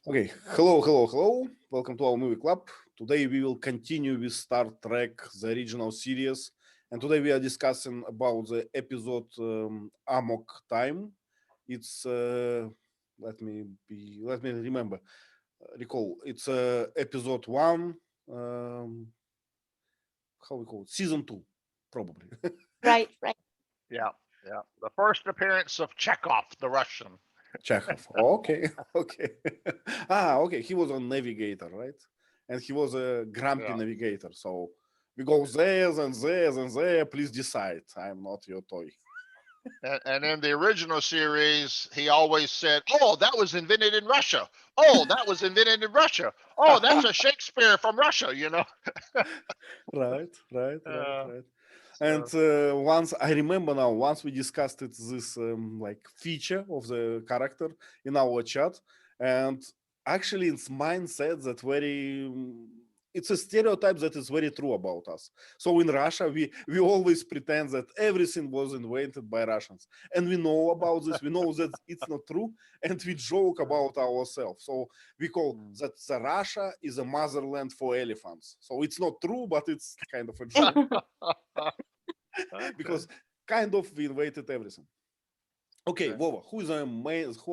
Okay, hello. Welcome to our movie club. Today we will continue with Star Trek, the original series, and today we are discussing about the episode Amok time. It's let me recall. It's episode one. How we call it? Season 2, probably. Right. Yeah. The first appearance of Checkov, the Russian. Checkov. Okay. Okay. He was a navigator, right? And he was a grumpy navigator. So we go there and there and there. Please decide. I'm not your toy. And in the original series, he always said, "Oh, that was invented in Russia. Oh, that was invented in Russia. Oh, that's a Shakespeare from Russia." Right. So, And once I remember now, once we discussed it, this like feature of the character in our chat, and actually its mindset that it's a stereotype that is very true about us. So in Russia, we always pretend that everything was invented by Russians, and we know about this. We know that it's not true, and we joke about ourselves. So we call that the Russia is a motherland for elephants. So it's not true, but it's kind of a joke. Because kind of we invented everything. Okay, Vova, who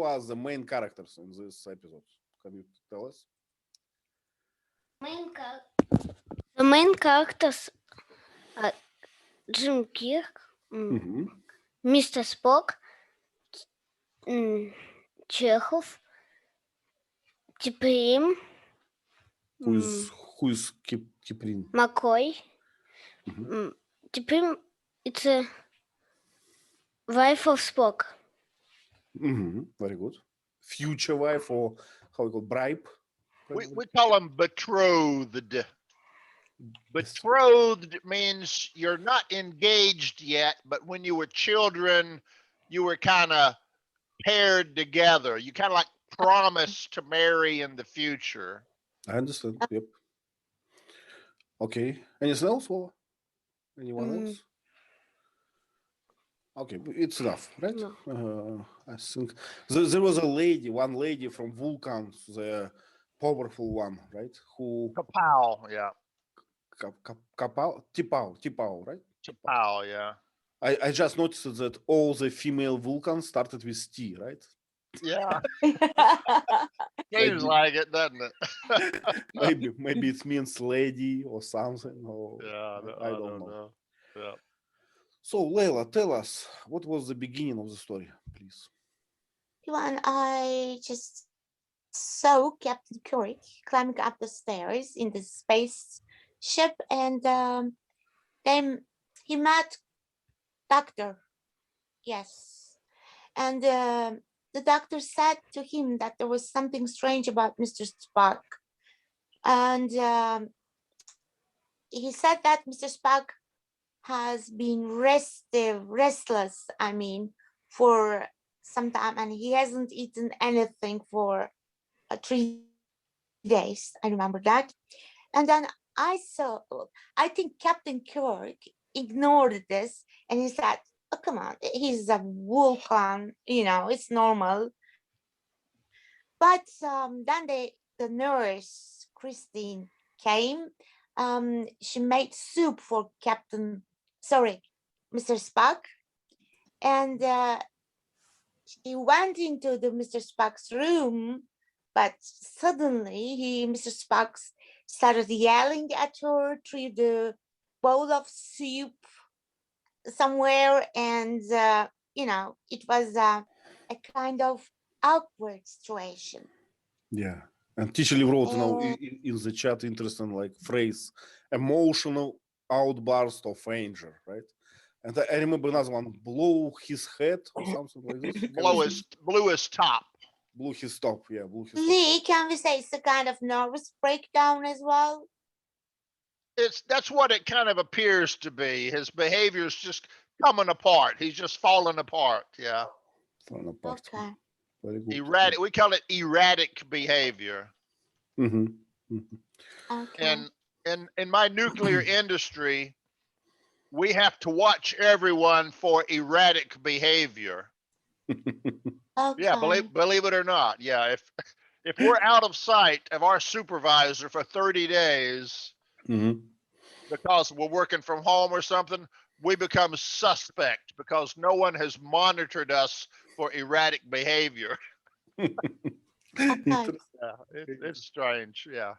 are the main characters in this episode? Can you tell us? The main characters are Jim Kirk, Mr. Spock, Chekhov, T.Lee, Who is Kiprin? McCoy. T.Lee, it's a wife of Spock. Very good. Future wife, or how we call bribe? we call them betrothed. Betrothed means you're not engaged yet, but when you were children, you were kind of paired together. You kind of like promised to marry in the future. I understand. Yep. Okay. Anything else, Vova? Anyone else? Okay, it's enough, right? No. I think there was one lady from Vulcan, the powerful one, right? Who Kapow, yeah. Tipau, right? Kapow, yeah. I just noticed that all the female Vulcans started with T, right? Yeah. Seems like it, doesn't it? maybe it means lady or something. Or Yeah, I don't know. Yeah. So Leila, tell us, what was the beginning of the story, please? When I just saw Captain Kirk climbing up the stairs in the spaceship, and then he met Doctor. Yes, and the doctor said to him that there was something strange about Mr. Spock, and he said that Mr. Spock has been restless. I mean, for some time, and he hasn't eaten anything for 3 days. I remember that. And then I think Captain Kirk ignored this and he said, "Oh, come on, he's a Vulcan, it's normal." But then the nurse, Christine, came. She made soup for Mr. Spock. And she went into the Mr. Spock's room, but suddenly Mr. Spock started yelling at her through the bowl of soup somewhere, and it was a kind of awkward situation. Yeah, and T.Lee wrote now in the chat interesting like phrase, emotional outburst of anger, right? And I remember another one, blow his head or something like this. Blew his top. Blew his top, yeah. Lee, can we say it's a kind of nervous breakdown as well? That's what it kind of appears to be. His behavior is just coming apart. He's just falling apart. Yeah. Falling apart. Okay. Very good. Erratic. We call it erratic behavior. Okay. And in my nuclear industry, we have to watch everyone for erratic behavior. Okay. Yeah, believe it or not. Yeah, if we're out of sight of our supervisor for 30 days Mhm. because we're working from home or something, we become suspect because no one has monitored us for erratic behavior. Okay. Yeah, it's strange. Yeah.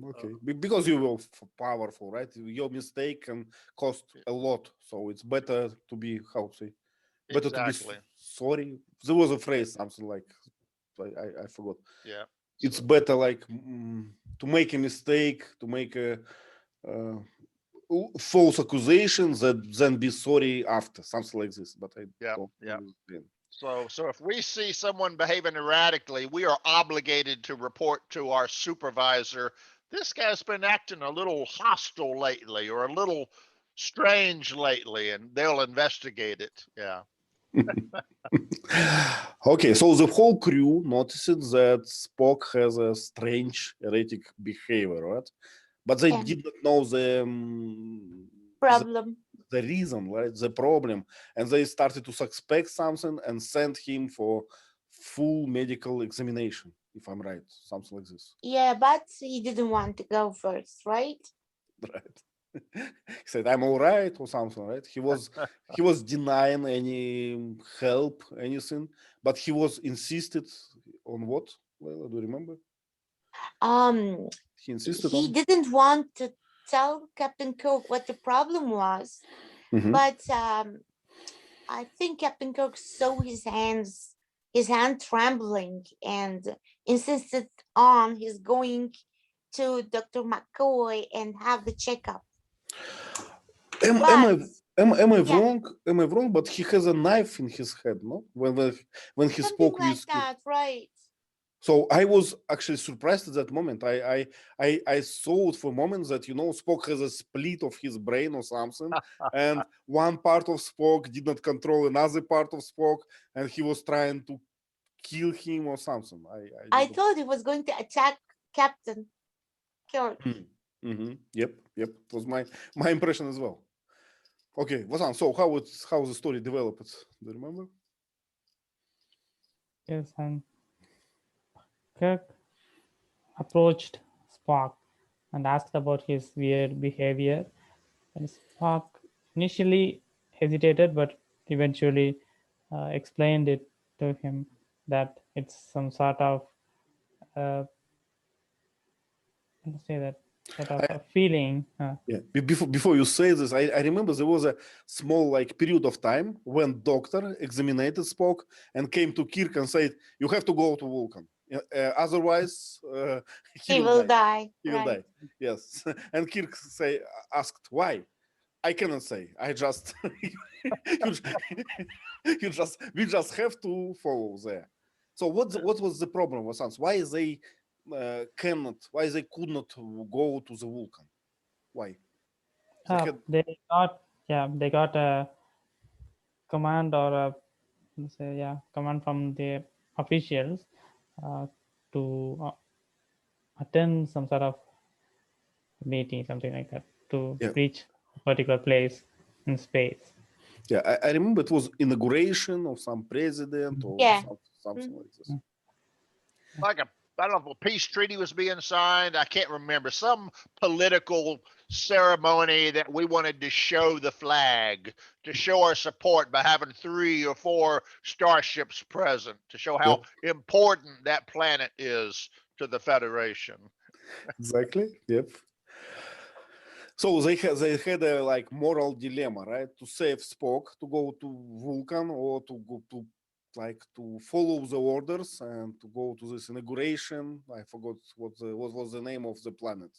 Okay, because you were powerful, right? Your mistake can cost a lot, so it's better to be, how to say, better to be Exactly. sorry. There was a phrase, something like, I forgot. Yeah. It's So, better like to make a mistake, to make a false accusation than be sorry after, something like this. But I yeah. don't Yeah. understand. So if we see someone behaving erratically, we are obligated to report to our supervisor, this guy's been acting a little hostile lately or a little strange lately, and they'll investigate it. Yeah. Okay, so the whole crew notices that Spock has a strange erratic behavior, right? But they Yeah. did not know Problem. the reason, right? The problem, and they started to suspect something and sent him for full medical examination. If I'm right, something like this, Yeah, but he didn't want to go first, right? right? He said, "I'm all right" or something, right? He was denying any help, anything, but he was insisted on what? Well, do you remember? He insisted He on. didn't want to tell Captain Kirk what the problem was, Mhm. but I think Captain Kirk saw his hand trembling, and insisted on his going to Dr. McCoy and have the checkup. Am But I yeah, wrong? Am I wrong? But he has a knife in his head, no? When he something spoke like with Kirk. that, right? So I was actually surprised at that moment. I thought for a moment that Spock has a split of his brain or something, and one part of Spock did not control another part of Spock, and he was trying to kill him or something. I didn't. thought he was going to attack Captain Kirk. Yep. It was my impression as well. Okay, Vasan. So how the story developed? Do you remember? Yes, and Kirk approached Spock and asked about his weird behavior. And Spock initially hesitated, but eventually explained it to him that it's some sort of, let's say that, sort of a feeling. Yeah. Before you say this, I remember there was a small period of time when doctor examined Spock and came to Kirk and said, "You have to go to Vulcan, otherwise he He will will die. die, He will right? die." Yes, and Kirk asked why. I cannot say. I just we just have to follow there. So what was the problem, Vasans? Why they why they could not go to the Vulcan? Why? They had They got a command or a, let's say, command from the officials uh, to attend some sort of meeting, something like that, to yeah. reach a particular place in space. Yeah, I remember it was inauguration of some president or Yeah. something like this. Like I don't know if a peace treaty was being signed. I can't remember. Some political ceremony that we wanted to show the flag, to show our support by having 3 or 4 starships present, to show how important that planet is to the Federation. Exactly. Yep. So they had a moral dilemma, right? To save Spock, to go to Vulcan, or to go to follow the orders and to go to this inauguration. I forgot what was the name of the planet.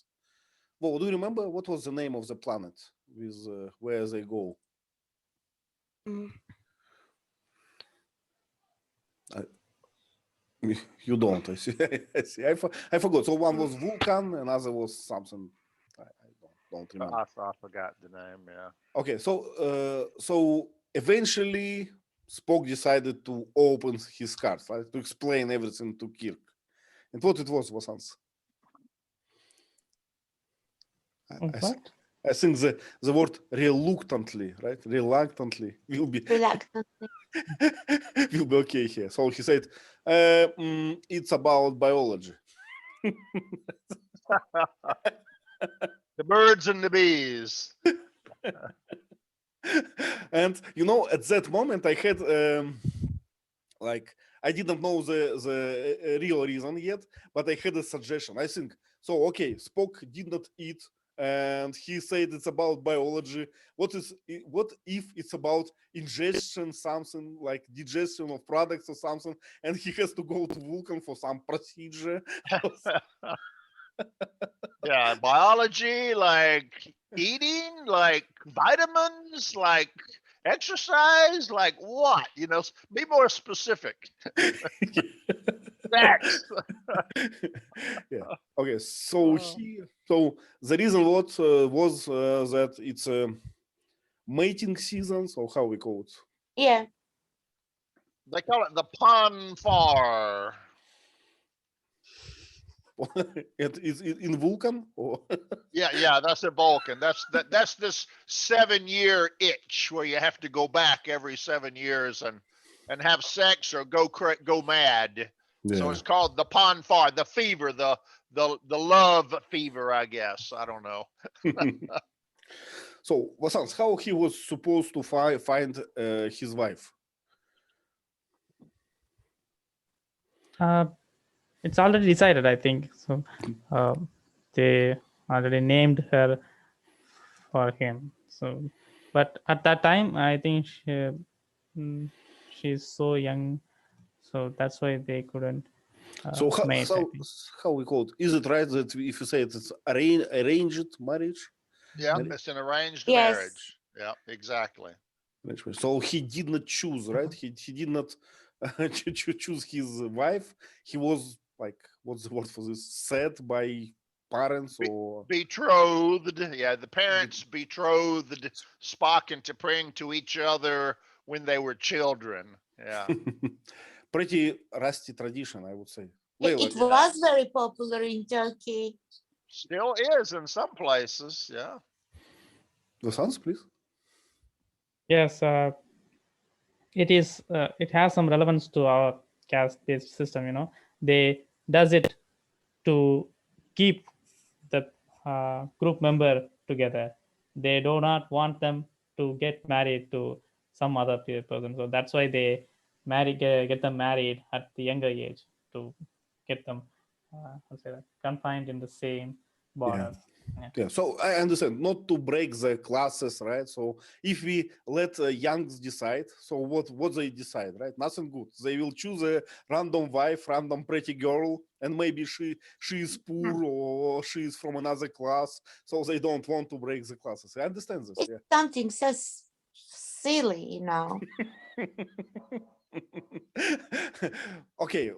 Well, do you remember what was the name of the planet with where they go? Mm. You don't. I see. I see. I forgot. So one was Vulcan, another was something. I don't remember. I forgot the name. Yeah. Okay, so eventually Spock decided to open his cards, right, to explain everything to Kirk. And what it was Hans? What? I think the word reluctantly, right? Reluctantly will be Reluctantly. will be okay here. So he said, it's about biology. The birds and the bees. And at that moment I had like I didn't know the real reason yet, but I had a suggestion. I think so. Okay, Spock did not eat, and he said it's about biology. What if it's about ingestion, something like digestion of products or something, and he has to go to Vulcan for some procedure? Yeah, biology, like eating, like vitamins, like exercise, like what? Be more specific. Sex. Yeah. Okay. So the reason was that it's a mating season. So how we call it? Yeah. They call it the ponfar. It is in Vulcan or Yeah, that's a Vulcan. That's this 7-year itch where you have to go back every 7 years and have sex or go mad. So yeah. it's called the ponfar, the fever, the love fever, I guess. I don't know. So Vasant, how he was supposed to find his wife? It's already decided, I think. So they already named her for him. So, but at that time, I think she's so young, so that's why they couldn't So mate. I think. how we call it? Is it right that if you say it's arranged marriage? Yeah, it's an arranged Yes. marriage. Yeah, exactly. So he did not choose, right? He did not choose his wife. He was like, what's the word for this? Set by parents or Betrothed. Yeah, the parents betrothed Spock into praying to each other when they were children. Yeah. pretty rusty tradition, I would say. It Layla, was very popular in Turkey. Still is in some places. Yeah. the sons, please. Yes, it is. It has some relevance to our caste-based system. They does it to keep the group member together. They do not want them to get married to some other person. So that's why they get them married at the younger age to get them confined in the same border. Yeah, so I understand not to break the classes, right? So if we let youngs decide, so what they decide, right? Nothing good. They will choose a random wife, random pretty girl, and maybe she is poor or she is from another class, so they don't want to break the classes. I understand this. It's Yeah. something so silly. Okay,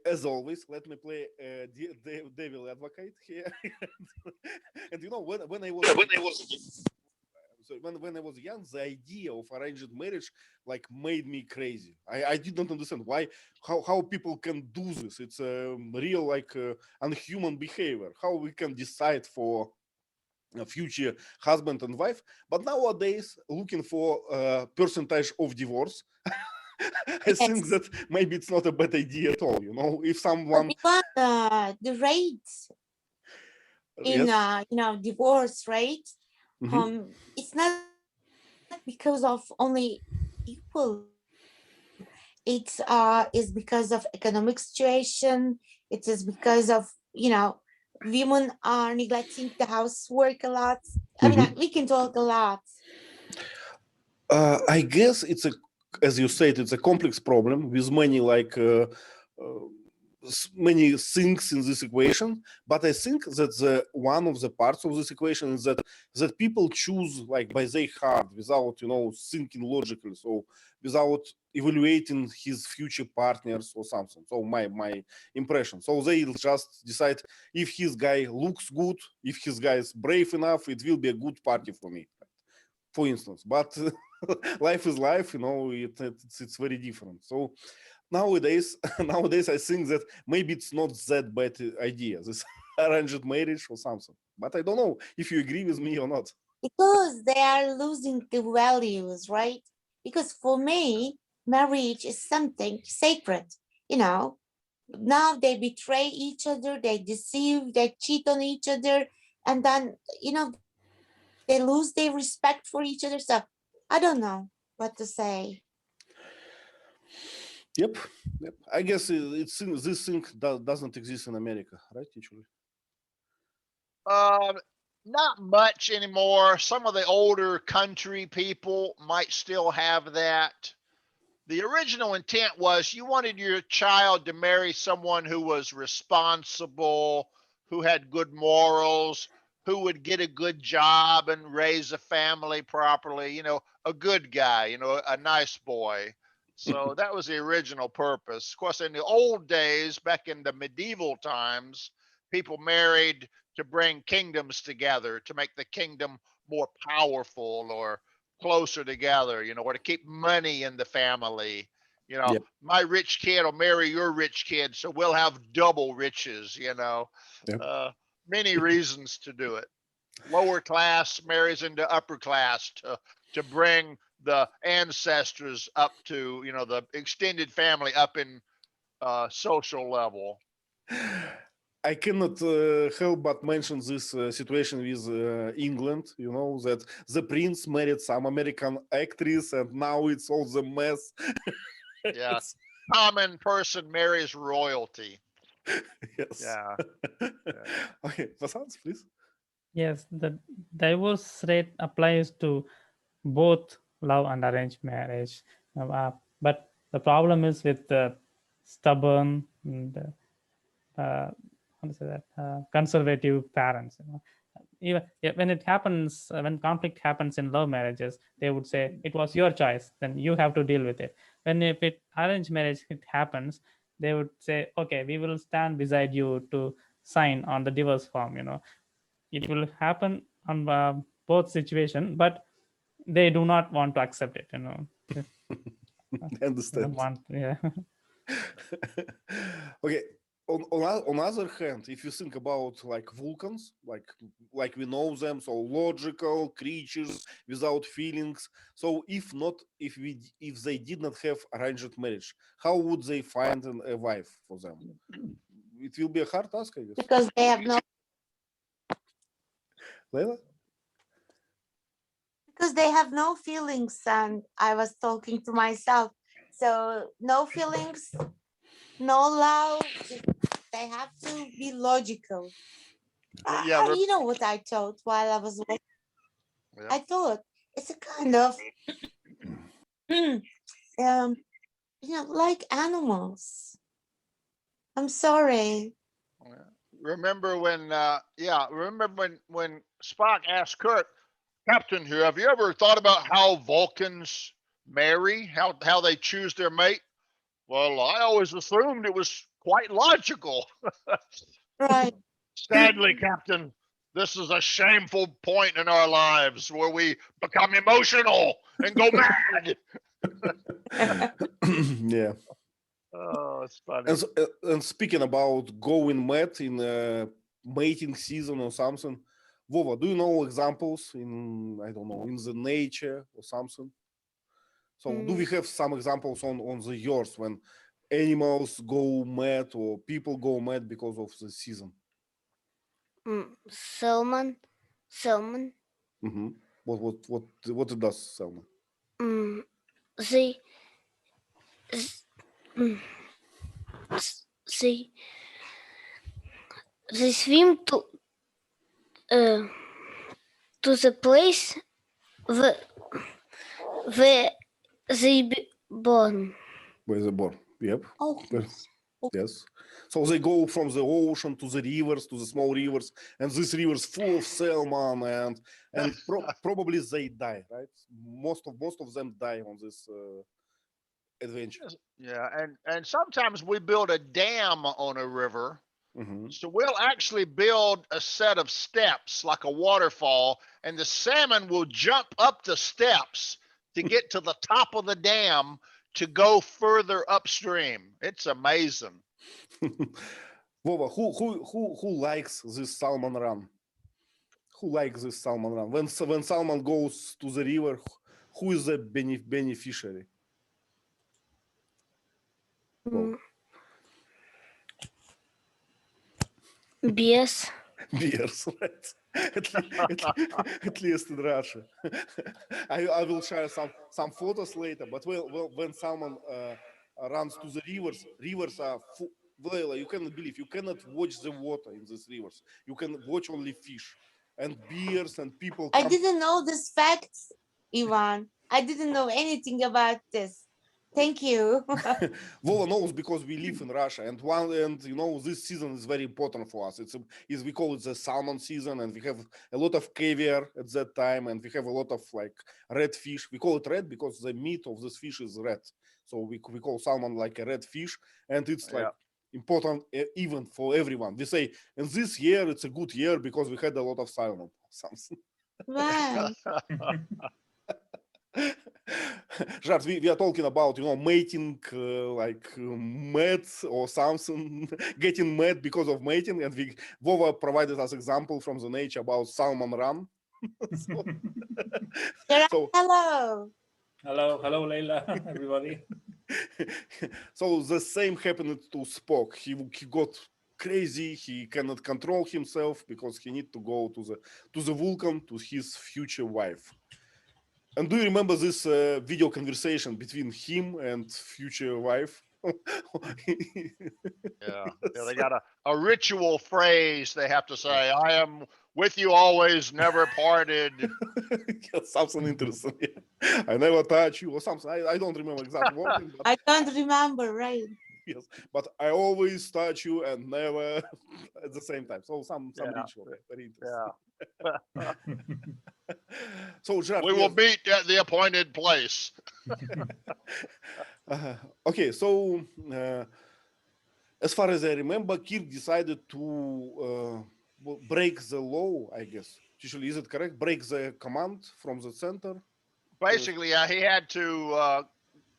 as always, let me play devil advocate here. And when I was when I was young, the idea of arranged marriage like made me crazy. I didn't understand how people can do this. It's a real unhuman behavior. How we can decide for a future husband and wife, but nowadays looking for a percentage of divorce. I think that maybe it's not a bad idea at all. If someone Because the rates in yes. divorce rate, Mhm. it's not because of only equal. It's is because of economic situation. It is because of women are neglecting the housework a lot. I mean, we can talk a lot. I guess as you said, it's a complex problem with many many things in this equation. But I think that one of the parts of this equation is that people choose like by their heart without thinking logically, so without evaluating his future partners or something. So my impression. So they just decide if his guy looks good, if his guy is brave enough, it will be a good party for me, for instance. But life is life, it's very different. So nowadays I think that maybe it's not that bad idea, this arranged marriage or something. But I don't know if you agree with me or not. because they are losing the values, right? Because for me, marriage is something sacred, you know. Now they betray each other, they deceive, they cheat on each other, and then, they lose their respect for each other. So I don't know what to say. Yep. I guess this thing doesn't exist in America, right? Actually. Um, Not much anymore. Some of the older country people might still have that. The original intent was you wanted your child to marry someone who was responsible, who had good morals, who would get a good job and raise a family properly, a good guy, a nice boy. So that was the original purpose. Of course, in the old days, back in the medieval times, people married to bring kingdoms together, to make the kingdom more powerful or closer together, or to keep money in the family. Yep. My rich kid will marry your rich kid, so we'll have double riches, Yep. Many reasons to do it. Lower class marries into upper class to bring the ancestors up to, the extended family up in social level. I cannot help but mention this situation with England, that the prince married some American actress and now it's all the mess. Yeah. Common person marries royalty. Yes. Yeah. Okay, Vasant, please. Yes, the divorce rate applies to both love and arranged marriage. But the problem is with the stubborn and how to say that conservative parents. Even when it happens, when conflict happens in love marriages, they would say it was your choice, then you have to deal with it. When if it arranged marriage it happens, they would say, okay, we will stand beside you to sign on the divorce form. It will happen on both situation, but they do not want to accept it. I They understand. don't want, yeah. Okay. On other hand, if you think about like Vulcans, like we know them, so logical creatures without feelings. So if they did not have arranged marriage, how would they find a wife for them? It will be a hard task, I guess. Because they have no Leila? because they have no feelings, and I was talking to myself. So no feelings, no love. They have to be logical. Yeah. You know what I thought while I was watching? Yeah. I thought it's a kind of like animals. I'm sorry. Remember when when Spock asked Kirk, Captain, have you ever thought about how Vulcans marry, how they choose their mate? Well, I always assumed it was quite logical. Right. Sadly, Captain, this is a shameful point in our lives where we become emotional and go mad. Yeah. Oh, it's funny. And speaking about going mad in mating season or something, Vova, do you know examples in, I don't know, in the nature or something? So do we have some examples on the yours when animals go mad or people go mad because of the season? Salmon. Mm-hmm. What it does, Selma? They mm, they they swim to the place where they be born. Where they born? Yep. Oh, Yes. So they go from the ocean to the rivers, to the small rivers, and these rivers full of salmon, and probably they die, right? Most of them die on this adventure. Yeah, and sometimes we build a dam on a river. Mm-hmm. So we'll actually build a set of steps like a waterfall, and the salmon will jump up the steps to get to the top of the dam to go further upstream. It's amazing. Vova, who likes this salmon run? who likes this salmon run? When salmon goes to the river, who is the beneficiary? Well, Beers. bears, right? At least in Russia. I will share some photos later. But when salmon runs to the rivers are full. Well, you cannot believe, you cannot watch the water in these rivers. You can watch only fish and bears and people I come. didn't know this fact, Ivan. I didn't know anything about this. Thank you. Vova knows because we live in Russia, and this season is very important for us. We call it the salmon season, and we have a lot of caviar at that time, and we have a lot of like red fish. We call it red because the meat of this fish is red, so we call salmon like a red fish, and it's like important event for everyone. We say, and this year it's a good year because we had a lot of salmon. Something. Wow. Jart, we are talking about mating, mad or something, getting mad because of mating, and Vova provided us example from the nature about salmon run. So Hello. Hello, Leila, everybody. So the same happened to Spock. He got crazy. He cannot control himself because he need to go to the Vulcan to his future wife. And do you remember this video conversation between him and future wife? Yeah, they got a ritual phrase they have to say. I am with you always, never parted. Something interesting. Yeah. I never touch you or something. I don't remember exact wording. But I don't remember, right? yes, but I always touch you and never at the same time. So some ritual. Very interesting. Yeah. So Jart, We will meet at the appointed place. Okay, so as far as I remember, Kirk decided to break the law, I guess. Usually, is it correct? Break the command from the center? Basically, he had to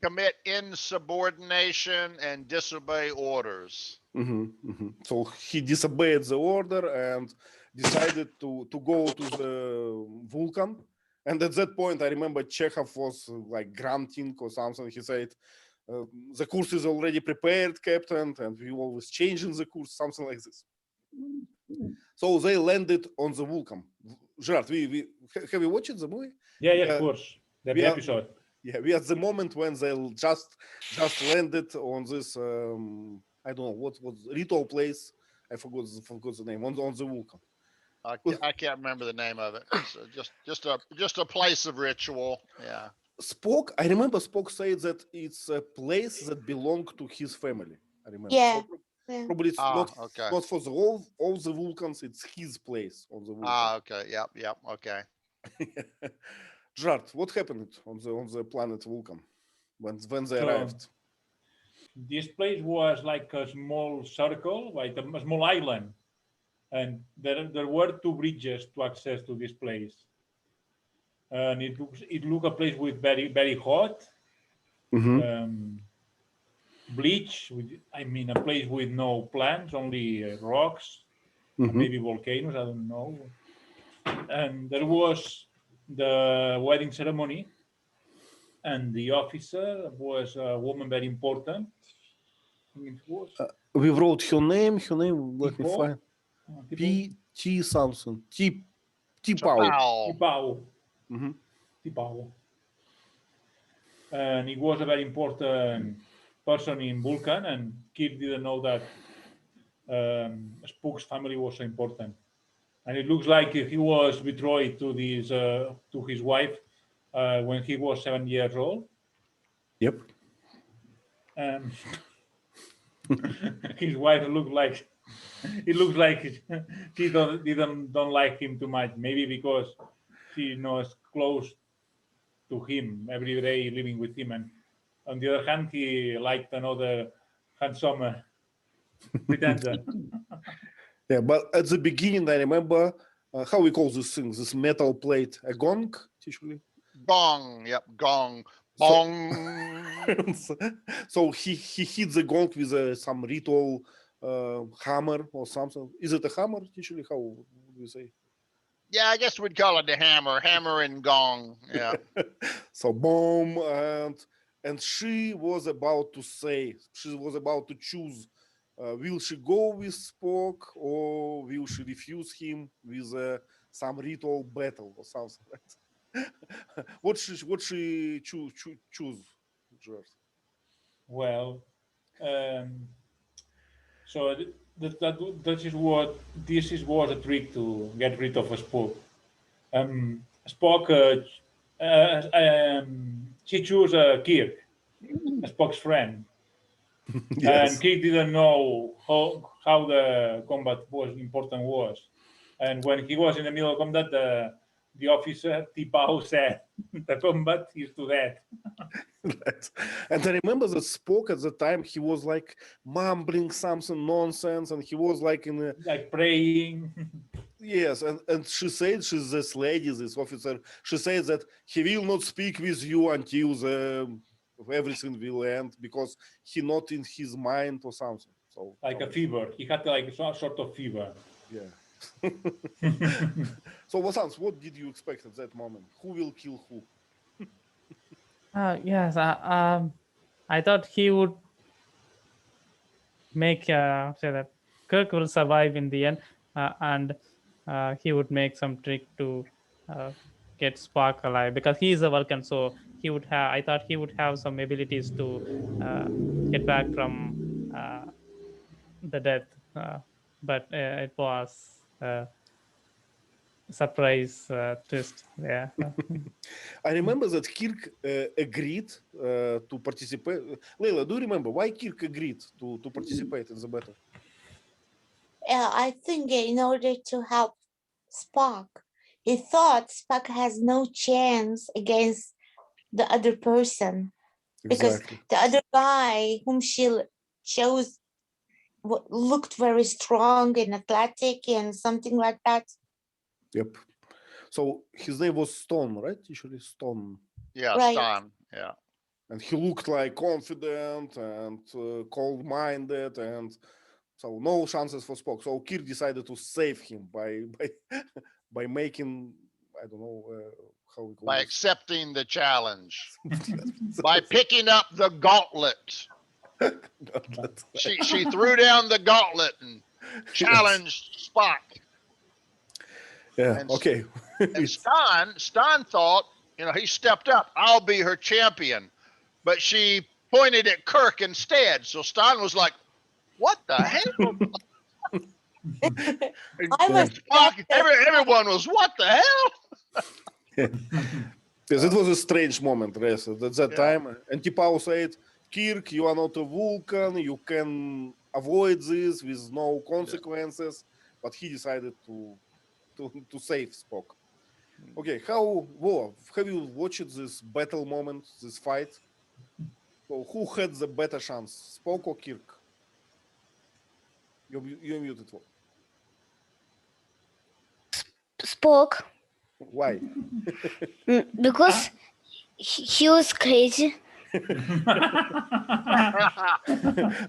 commit insubordination and disobey orders. So he disobeyed the order and decided to go to the Vulcan. And at that point, I remember Checkov was like grunting or something. He said, the course is already prepared, Captain, and we always changing the course, something like this. So they landed on the Vulcan. Gerard, have you watched the movie? Yeah, of course. The episode. Yeah, we at the moment when they just landed on this, I don't know what ritual place. I forgot the name on the Vulcan. I can't remember the name of it. It's just a place of ritual. Yeah. Spock, I remember Spock said that it's a place that belonged to his family. I remember. Yeah. So probably it's not for all the Vulcans. It's his place on the Vulcan. Okay. Yep. Okay. Jart, what happened on the planet Vulcan when they arrived? This place was like a small circle, like a small island, and there were two bridges to access to this place. And it looked a place with very hot. Bleach. A place with no plants, only rocks, maybe volcanoes. I don't know. And there was the wedding ceremony, and the officer was a woman very important. It was. We wrote her name. Let me find. T something. T Pao. T Pao. And he was a very important person in Vulcan, and Kirk didn't know that Spock's family was so important. And it looks like he was betrothed to his wife when he was 7 years old. Yep. His wife looks like she don't like him too much. Maybe because she's not close to him every day, living with him, and on the other hand, he liked another handsome pretender. Yeah, but at the beginning, I remember how we call this thing, this metal plate, a gong, usually. Gong. Yep. Gong. Bong. So he hit the gong with some ritual hammer or something. Is it a hammer? Usually, how do you say? Yeah, I guess we'd call it the hammer and gong. Yeah. So boom, and she was about to choose, will she go with Spock or will she refuse him with some ritual battle or something, right? what she choose, George? Well, so this was a trick to get rid of a Spock. Spock, she chose Kirk, Spock's friend, Yes. and Kirk didn't know how the combat was. And when he was in the middle of combat, the officer T.Pao said, "The combat is to death." Right. And I remember that Spock at the time, he was like mumbling something nonsense, and he was like in a Like praying. yes, and she said, she's this lady, this officer, she said that he will not speak with you until everything will end because he not in his mind or something. So Like a fever. He had like some sort of fever. yeah. So what did you expect at that moment? Who will kill who? Yes, I thought he would make say that Kirk will survive in the end, and he would make some trick to get Spock alive because he is a Vulcan. So he would have. I thought he would have some abilities to get back from the death, but it was surprise twist. Yeah. I remember that Kirk agreed to participate. Leila, do you remember why Kirk agreed to participate in the battle? I think in order to help Spock, he thought Spock has no chance against the other person because Exactly. the other guy whom she chose looked very strong and athletic and something like that. Yep. So his name was Stone, right? Usually Stone. Yeah, Right. Stan. Yeah. And he looked like confident and cold-minded, and so no chances for Spock. So Kirk decided to save him by by making, I don't know how we call By this. accepting the challenge. By picking up the gauntlet. She threw down the gauntlet and challenged Spock. Yeah. And, okay. and Stan thought, he stepped up. I'll be her champion. But she pointed at Kirk instead. So Stan was like, what the hell? I was Spock, everyone was, what the hell? Yes, it was a strange moment, yes, at that Yeah. time. And T.Pao said, Kirk, you are not a Vulcan, you can avoid this with no consequences. But he decided to save Spock. Okay, have you watched this battle moment, this fight? So who had the better chance, Spock or Kirk? You're muted. Spock, Why? because he was crazy.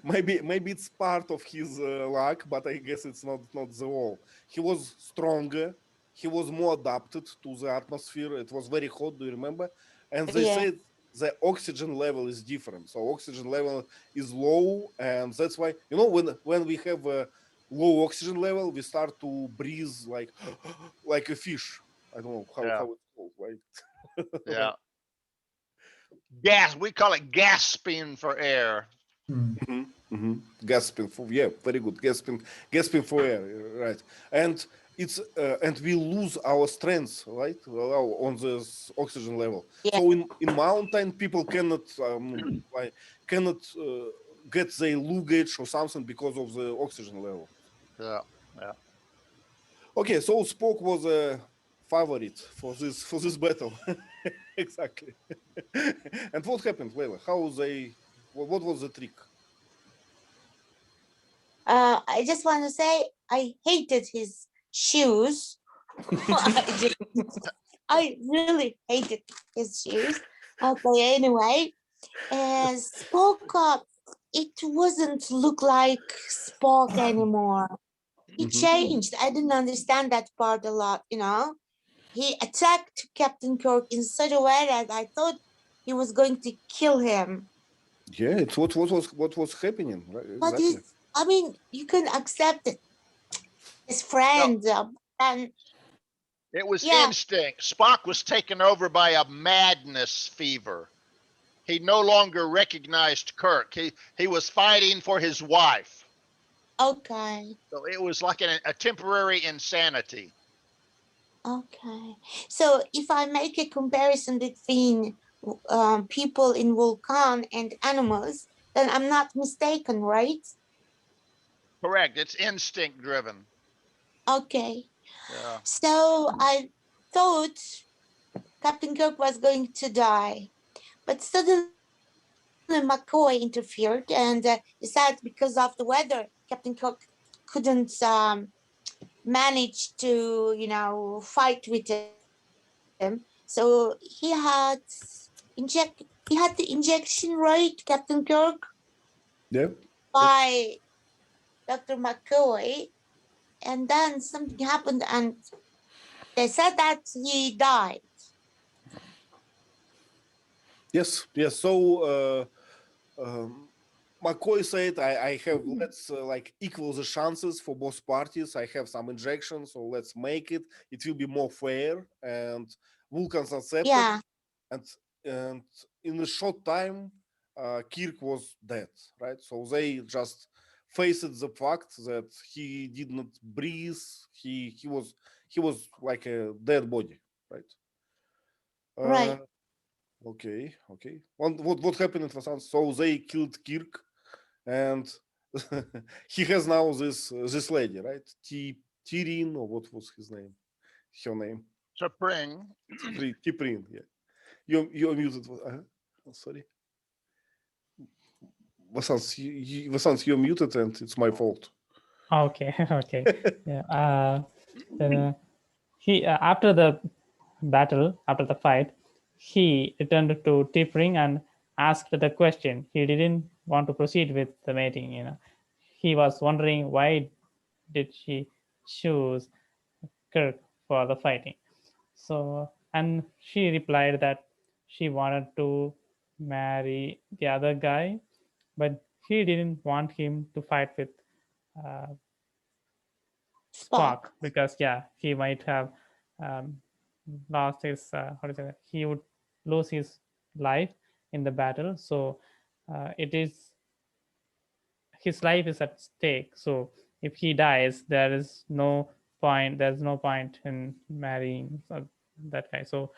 maybe it's part of his luck, but I guess it's not the all. He was stronger. He was more adapted to the atmosphere. It was very hot. Do you remember? And they said the oxygen level is different. So oxygen level is low, and that's why when we have a low oxygen level, we start to breathe like a fish. I don't know how it's called, right? Yeah. Gas. We call it gasping for air. Gasping for very good. Gasping for air, right? And it's and we lose our strength, right, on this oxygen level. Yeah. So in mountain, people cannot get their luggage or something because of the oxygen level. Yeah. Okay, so Spock was a favorite for this battle. Exactly. And what happened, Leila? What was the trick? I just want to say I hated his shoes. I really hated his shoes. Okay, anyway, Spock, it wasn't look like Spock anymore. He changed. I didn't understand that part a lot, you know. He attacked Captain Kirk in such a way that I thought he was going to kill him. Yeah, it's what was happening, right? But Exactly. I mean, you can accept it. His friend, and It was yeah. instinct. Spock was taken over by a madness fever. He no longer recognized Kirk. He was fighting for his wife. Okay. So it was like a temporary insanity. Okay. So if I make a comparison between people in Vulcan and animals, then I'm not mistaken, right? Correct. It's instinct driven. Okay. Yeah. So I thought Captain Kirk was going to die, but suddenly McCoy interfered and decided because of the weather, Captain Kirk couldn't manage to, you know, fight with him. So he had the injection, right, Captain Kirk, Yep. by Dr. McCoy, and then something happened, and they said that he died. Yes. So McCoy said, I have, let's like equal the chances for both parties. I have some injections, so let's make it. It will be more fair. And Vulcans accepted. Yeah. And in a short time, Kirk was dead, right? So they just faced the fact that he did not breathe. He was like a dead body, right? Right. Okay. What happened in Vasan? So they killed Kirk, and he has now this lady, right? Tyrion, or what was his name? Her name? Spring. Tyrion. Yeah. You're muted. Oh, sorry. Vasant, you're muted, and it's my fault. Okay. Okay. Yeah. Then he after the battle, after the fight, he returned to T'Pring and asked the question. He didn't want to proceed with the mating. You know, he was wondering why did she choose Kirk for the fighting. So, and she replied that she wanted to marry the other guy, but he didn't want him to fight with uh, Spock because he might have lost his how to say that, he would lose his life in the battle. So it is his life is at stake. So if he dies, there's no point in marrying that guy. So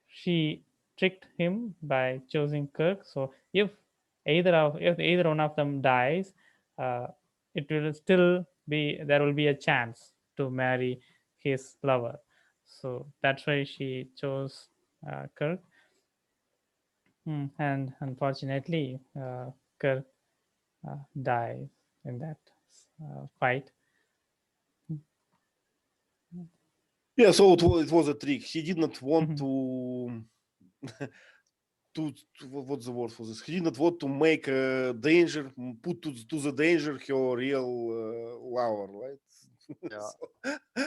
she tricked him by choosing Kirk. So if either one of them dies, it will still be there will be a chance to marry his lover. So that's why she chose Kirk. And unfortunately, Kirk dies in that fight. Yeah, so it was a trick. He did not want to what's the word for this? He did not want to make danger, put to the danger her real lover, right? Yeah.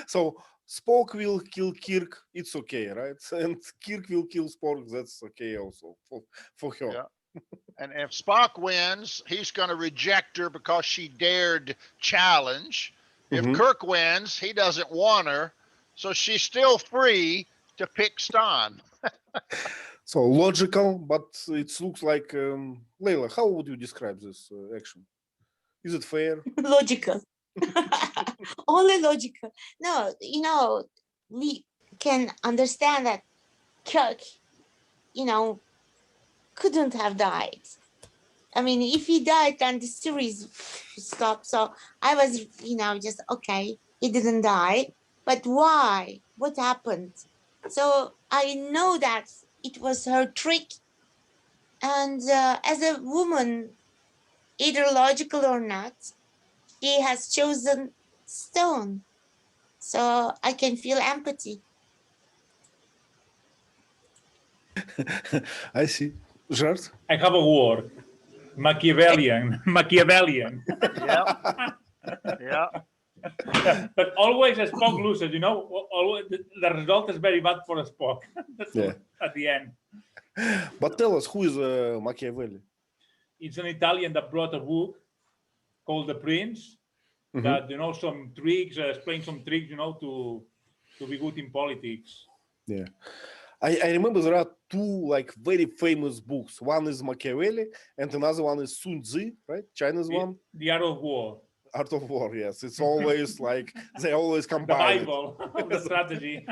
So Spock will kill Kirk, it's okay, right? And Kirk will kill Spock, that's okay also for her. Yeah. And if Spock wins, he's going to reject her because she dared challenge. If Kirk wins, he doesn't want her, so she's still free to pick Stan. So logical, but it looks like Layla, how would you describe this action? Is it fair? Logical. Only logical. No, you know, we can understand that Kirk, you know, couldn't have died. I mean, if he died, then the series stopped. So I was, you know, just okay, he didn't die. But why? What happened? So I know that it was her trick. And as a woman, either logical or not, she has chosen stone. So I can feel empathy. I see. Jart? I have a word. Machiavellian. Machiavellian. Yeah. Yeah. But always a Spock loses, you know. Always the result is very bad for a Spock. That's Yeah. at the end. But tell us, who is Machiavelli? It's an Italian that brought a book called The Prince that, you know, some tricks, explain some tricks, you know, to be good in politics. Yeah. I remember there are two like very famous books. One is Machiavelli and another one is Sun Tzu, right? Chinese one. The Art of War. Art of War, yes. It's always like they always The combine Bible of the strategy.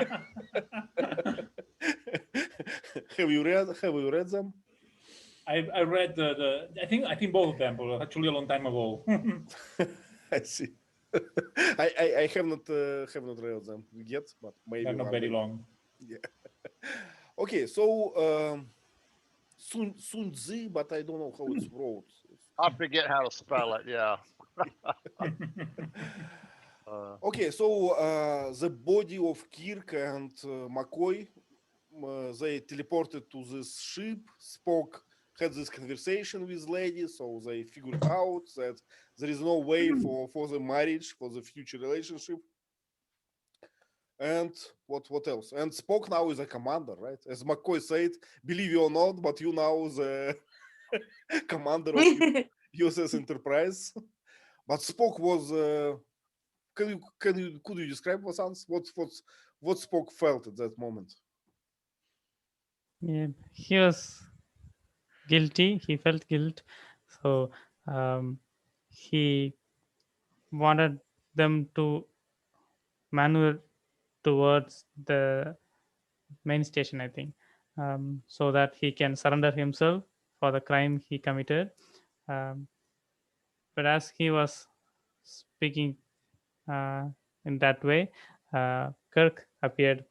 Have you read them? I read I think both of them, but actually a long time ago. I see. I have not read them yet, but maybe They're not one very day. long. Yeah. Okay, so Sun Tzu, but I don't know how it's wrote. I forget how to spell it. Yeah. Okay, so the body of Kirk and McCoy, they teleported to this ship. Spock had this conversation with lady, so they figured out that there is no way for the marriage, for the future relationship. And what else? And Spock now is a commander, right? As McCoy said, believe it or not, but you now the commander of USS Enterprise. But Spock was. Could you describe what Spock felt at that moment? Yeah, he was guilty. He felt guilt, so he wanted them to maneuver towards the main station, I think, so that he can surrender himself for the crime he committed. But as he was speaking in that way, Kirk appeared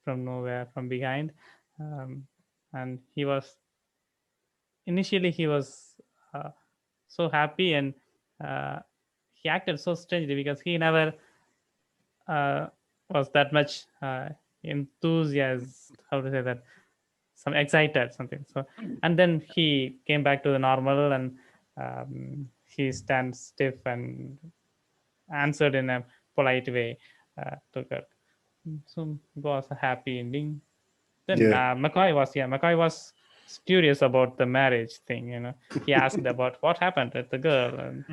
from nowhere, from behind, and he was initially so happy, and he acted so strangely because he never was that much enthusiastic. How to say that? Some excited, something. So, and then he came back to the normal, and he stands stiff and answered in a polite way to Kirk. So it was a happy ending. Then McCoy was curious about the marriage thing. You know, he asked about what happened with the girl. And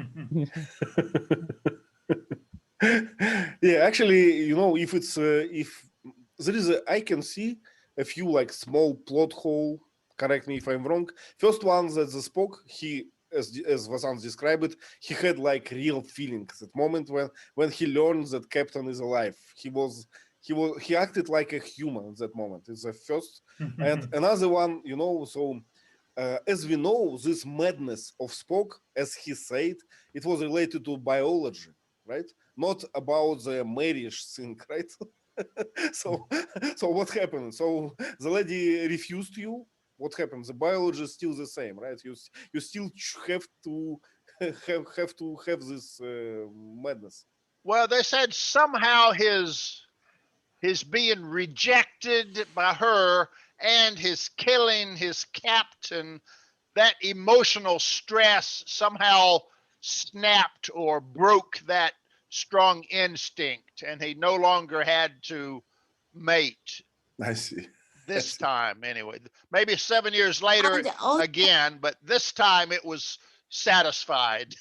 yeah, actually, you know, if it's if there is I can see a few like small plot hole. Correct me if I'm wrong. First one that the Spock, he as Vasant described it, he had like real feelings at moment when he learned that Captain is alive. He acted like a human at that moment. It's the first. And another one, you know, so as we know, this madness of Spock, as he said, it was related to biology, right? Not about the marriage thing, right? so what happened? So the lady refused you. What happened? The biology is still the same, right? You still have to have this madness. Well, they said somehow his being rejected by her and his killing his captain, that emotional stress somehow snapped or broke that strong instinct, and he no longer had to mate. I see. This time, anyway. Maybe 7 years later And also, again, but this time it was satisfied.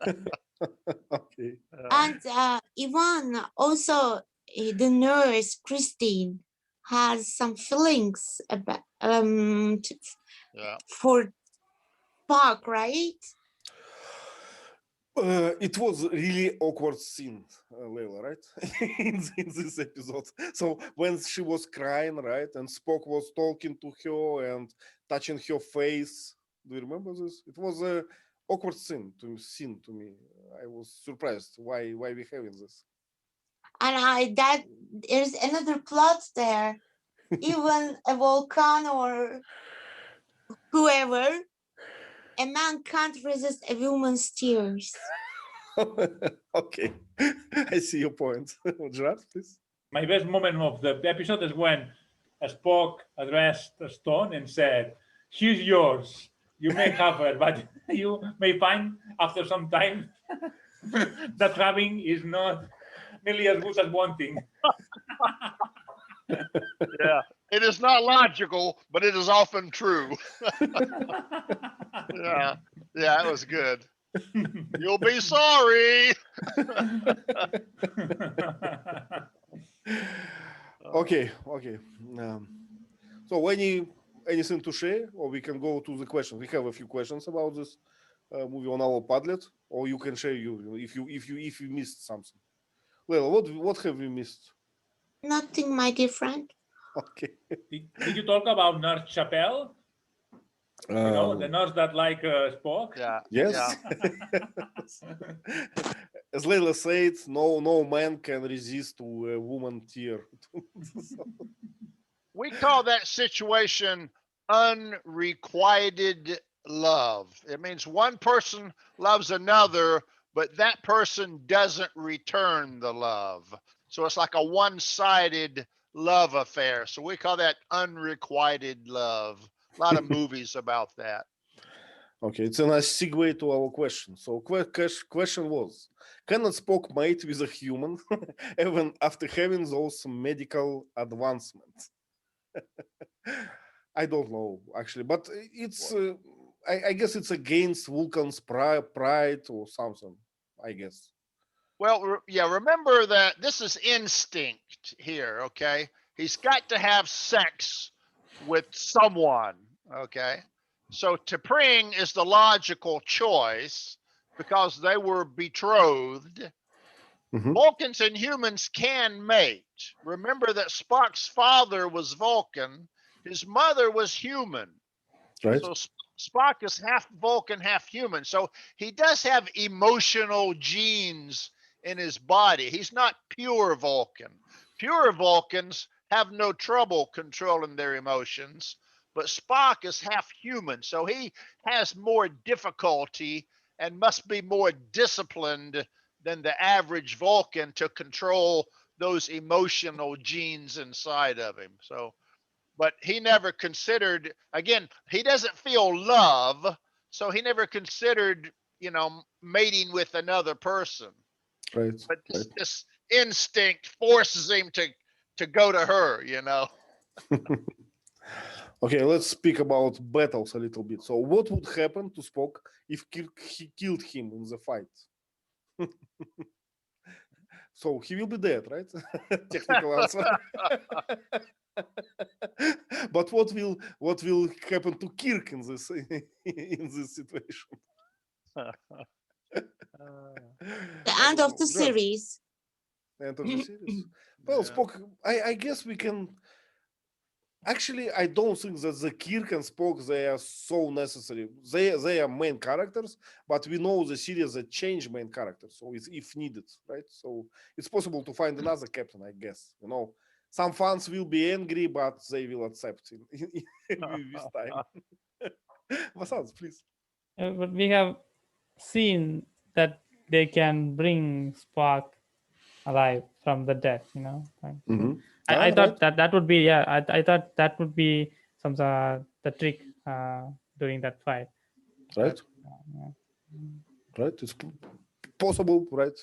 Okay. and Ivan, also the nurse Christine has some feelings about Yeah. for Spock, right? It was really awkward scene, Leila, right? in this episode. So when she was crying, right, and Spock was talking to her and touching her face. Do you remember this? It was a awkward scene to me. I was surprised why we having this. And that there's another plot there. Even a Vulcan or whoever, a man can't resist a woman's tears. Okay, I see your point. Gerard, please. My best moment of the episode is when Spock addressed Stone and said, "She's yours. You may have her, but you may find after some time that having is not nearly as good as wanting. Yeah. It is not logical, but it is often true. Yeah. Yeah, it was good. You'll be sorry. Okay. So anything to share, or we can go to the questions. We have a few questions about this movie on our Padlet, or you can share if you missed something. Well, what have we missed? Nothing, my dear friend. Okay. Did you talk about Nurse Chapel? You know, the nurse that like Spock? Yeah. Yes. As Layla said, no man can resist to a woman tear. We call that situation unrequited love. It means one person loves another, but that person doesn't return the love. So it's like a one-sided love affair. So we call that unrequited love. A lot of movies about that. Okay, it's a nice segue to our question. So question was, cannot Spock mate with a human even after having those medical advancements? I don't know, actually, but it's I guess it's against Vulcan's pride or something, I guess. Well, yeah, remember that this is instinct here, okay? He's got to have sex with someone, okay? So T'Pring is the logical choice because they were betrothed. Mhm. Vulcans and humans can mate. Remember that Spock's father was Vulcan, his mother was human. Right? So Spock is half Vulcan, half human. So he does have emotional genes in his body. He's not pure Vulcan. Pure Vulcans have no trouble controlling their emotions, but Spock is half human. So he has more difficulty and must be more disciplined than the average Vulcan to control those emotional genes inside of him. So, but he never considered, again, he doesn't feel love, so he never considered, mating with another person. Right. But this instinct forces him to go to her. Okay, let's speak about battles a little bit. So, what would happen to Spock if Kirk killed him in the fight? So he will be dead, right? Technical answer. But what will happen to Kirk in this situation? The I end don't of know. the John, series. end of the series. Well, Spock, I guess we can. Actually, I don't think that the Kirk and Spock they are so necessary. They are main characters, but we know the series that change main characters, so it's if needed, right? So it's possible to find another captain, I guess. Some fans will be angry, but they will accept with time. Vasant, please. But we have seen that they can bring Spock alive from the dead. Right? Mhm. I Ah, thought right. that would be I thought that would be some the trick during that fight. Right, Yeah. right. It's possible, right?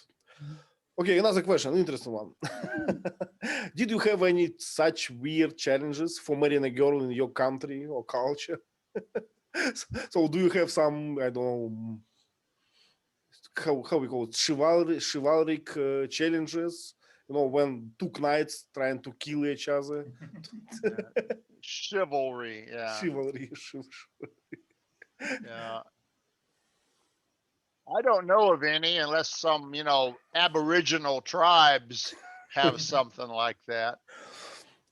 Okay, another question, interesting one. Did you have any such weird challenges for marrying a girl in your country or culture? So do you have some, I don't know, how we call it, chivalric challenges? When two knights trying to kill each other. Chivalry, yeah. Chivalry. Yeah. I don't know of any unless some, Aboriginal tribes have something like that.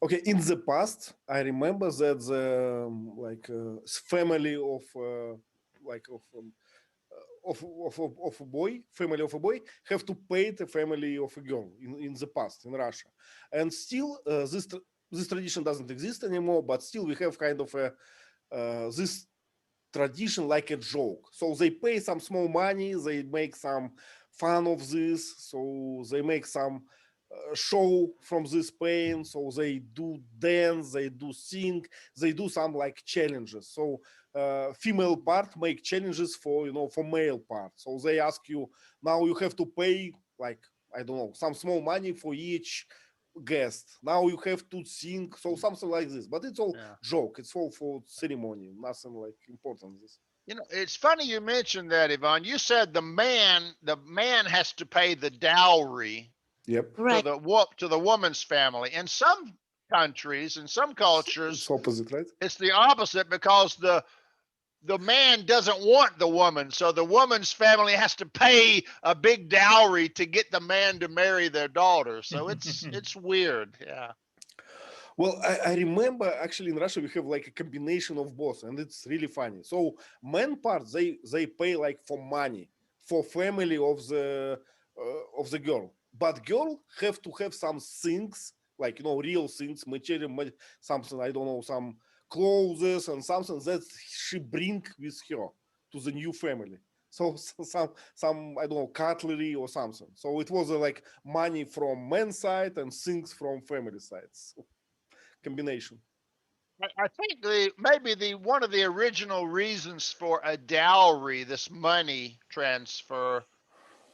Okay, in the past, I remember that the family of of a boy, family of a boy, have to pay the family of a girl in the past in Russia, and still this tradition doesn't exist anymore. But still, we have kind of a this tradition like a joke. So they pay some small money, they make some fun of this, so they make some show from this pain. So they do dance, they do sing, they do some like challenges. So female part make challenges for for male part. So they ask you, now you have to pay like, I don't know, some small money for each guest. Now you have to sing, so something like this. But it's all joke. It's all for ceremony. Nothing like important. This. It's funny you mentioned that, Ivan. You said the man has to pay the dowry. Yep. Right. To the woman's family. In some countries, in some cultures, it's opposite, right? It's the opposite, because the man doesn't want the woman, so the woman's family has to pay a big dowry to get the man to marry their daughter. So it's weird. Yeah. Well, I remember actually in Russia we have like a combination of both, and it's really funny. So men part they pay like for money for family of the girl, but girl have to have some things like real things, material, something, I don't know, some clothes and something that she bring with her to the new family. So some I don't know, cutlery or something. So it was like money from men's side and things from family side. So, combination. I think maybe one of the original reasons for a dowry, this money transfer,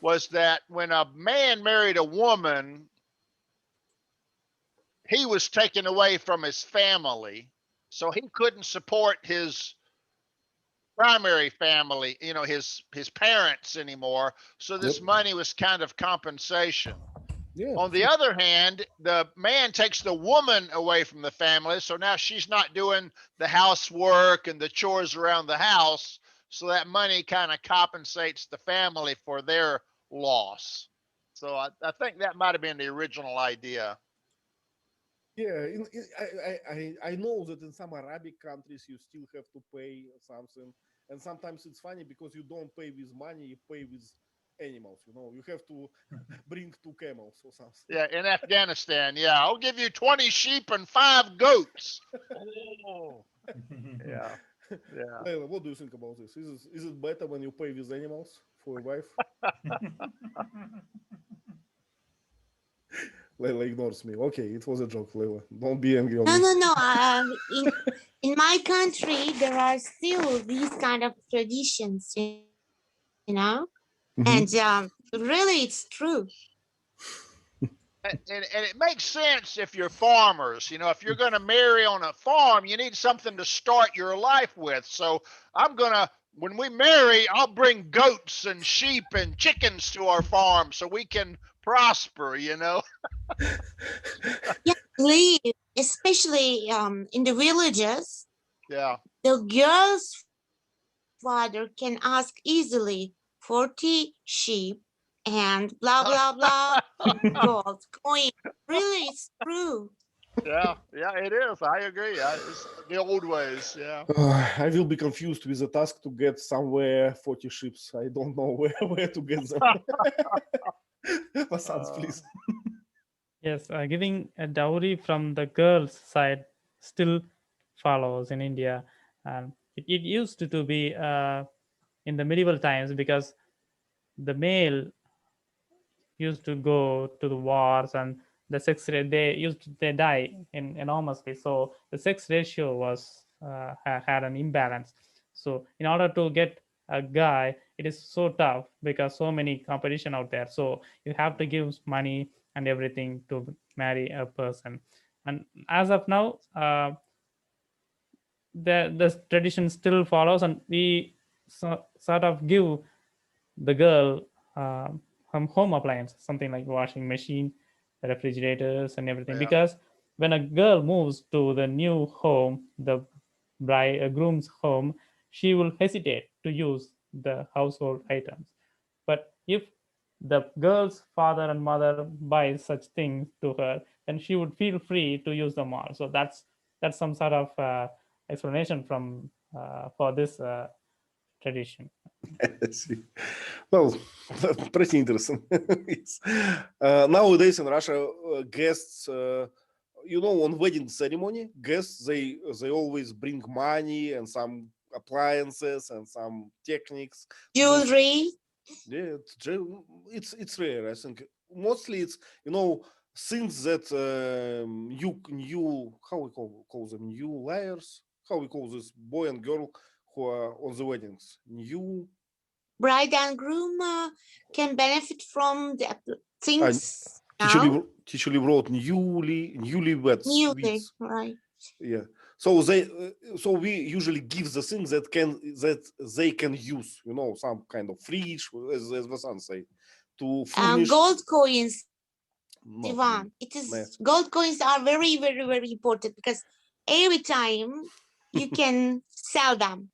was that when a man married a woman, he was taken away from his family, so he couldn't support his primary family, his parents anymore. So this money was kind of compensation. Yeah. On the other hand, the man takes the woman away from the family, so now she's not doing the housework and the chores around the house, so that money kind of compensates the family for their loss. So I think that might have been the original idea. Yeah, I know that in some Arabic countries you still have to pay something, and sometimes it's funny because you don't pay with money, you pay with animals. You have to bring 2 camels or something. Yeah, in Afghanistan, I'll give you 20 sheep and 5 goats. Oh, yeah. Leila, what do you think about this? Is it better when you pay with animals for a wife? Leila ignores me. Okay, it was a joke, Leila. Don't be angry on me. No. In my country, there are still these kind of traditions, and really, it's true. And it makes sense if you're farmers. If you're going to marry on a farm, you need something to start your life with. So when we marry, I'll bring goats and sheep and chickens to our farm so we can prosper, Yeah, especially in the villages. Yeah. The girl's father can ask easily 40 sheep and blah, blah, blah, gold, coin. Really, it's true. Yeah, it is. I agree. It's the old ways. Yeah. I will be confused with the task to get somewhere 40 ships. I don't know where to get them. Vasant, please. Yes, giving a dowry from the girl's side still follows in India. It used to be in the medieval times, because the male used to go to the wars, and the sex rate they die enormously. So the sex ratio was had an imbalance. So in order to get a guy, it is so tough because so many competition out there. So you have to give money and everything to marry a person. And as of now, the tradition still follows, and we sort of give the girl home appliance, something like washing machine, refrigerators, and everything. Yeah. Because when a girl moves to the new home, the groom's home, she will hesitate to use the household items. But if the girl's father and mother buys such things to her, then she would feel free to use them all. So that's some sort of explanation from for this tradition. I see. Well, pretty interesting. Nowadays in Russia, guests, on wedding ceremony, guests they always bring money and some appliances and some techniques. Jewelry. Yeah, it's rare. I think mostly it's things that new how we call them, new layers, how we call this boy and girl who are on the weddings, new Bride and groom can benefit from the things now. Teacher Lee wrote newlyweds. Newly, right? Yeah. So we usually give the things that they can use, some kind of fridge, as the son say, to furnish. Gold coins, Not Ivan. It is gold coins are very, very, very important because every time you can sell them.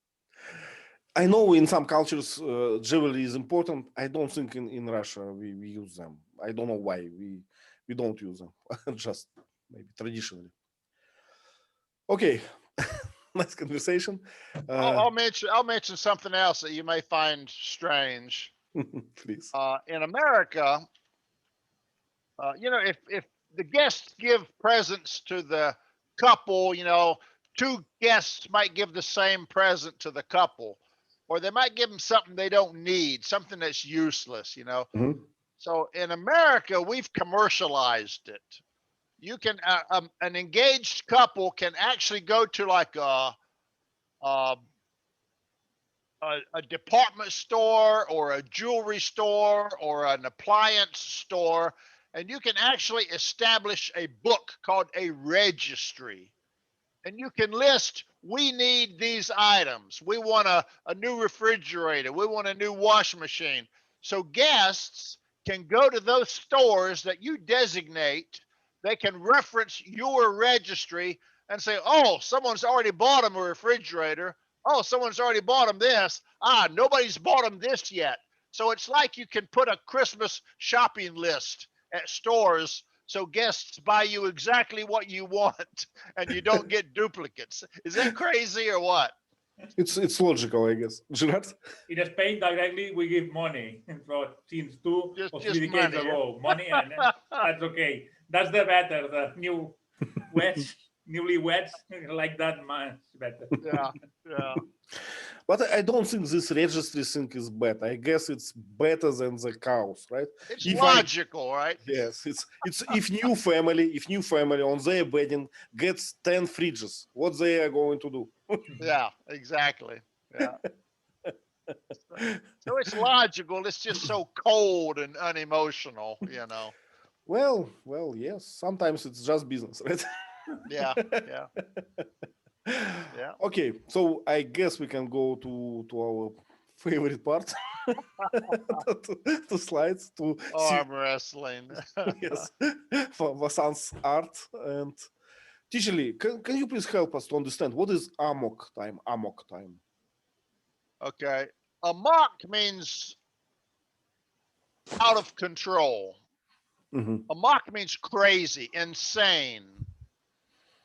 I know in some cultures jewelry is important. I don't think in Russia we use them. I don't know why we don't use them. Just maybe traditionally. Okay, nice conversation. I'll mention something else that you may find strange. Please. In America, if the guests give presents to the couple, two guests might give the same present to the couple, or they might give them something they don't need, something that's useless, Mhm. So in America, we've commercialized it. You can an engaged couple can actually go to like a department store or a jewelry store or an appliance store, and you can actually establish a book called a registry. And you can list, we need these items. We want a new refrigerator. We want a new washing machine. So guests can go to those stores that you designate. They can reference your registry and say, oh, someone's already bought them a refrigerator. Oh, someone's already bought them this. Nobody's bought them this yet. So it's like you can put a Christmas shopping list at stores so guests buy you exactly what you want and you don't get duplicates. Is that crazy or what? It's logical, I guess. Gerard? In Spain, directly we give money. So since two or Just three decades money, ago, money, and that's okay. That's the better. The newlyweds like that much better. Yeah. But I don't think this registry thing is bad. I guess it's better than the cows, right? It's If logical, right? Yes, it's if new family on their wedding gets 10 fridges, what they are going to do? Yeah, exactly. Yeah. So it's logical. It's just so cold and unemotional, Well, yes. Sometimes it's just business, right? Yeah. Okay, so I guess we can go to our favorite part, to slides, to see, Arm wrestling. yes, for Vasan's art. And Teacher Lee, can you please help us to understand what is Amok time? Amok time. Okay. Amok means out of control. Mhm. Amok means crazy, insane.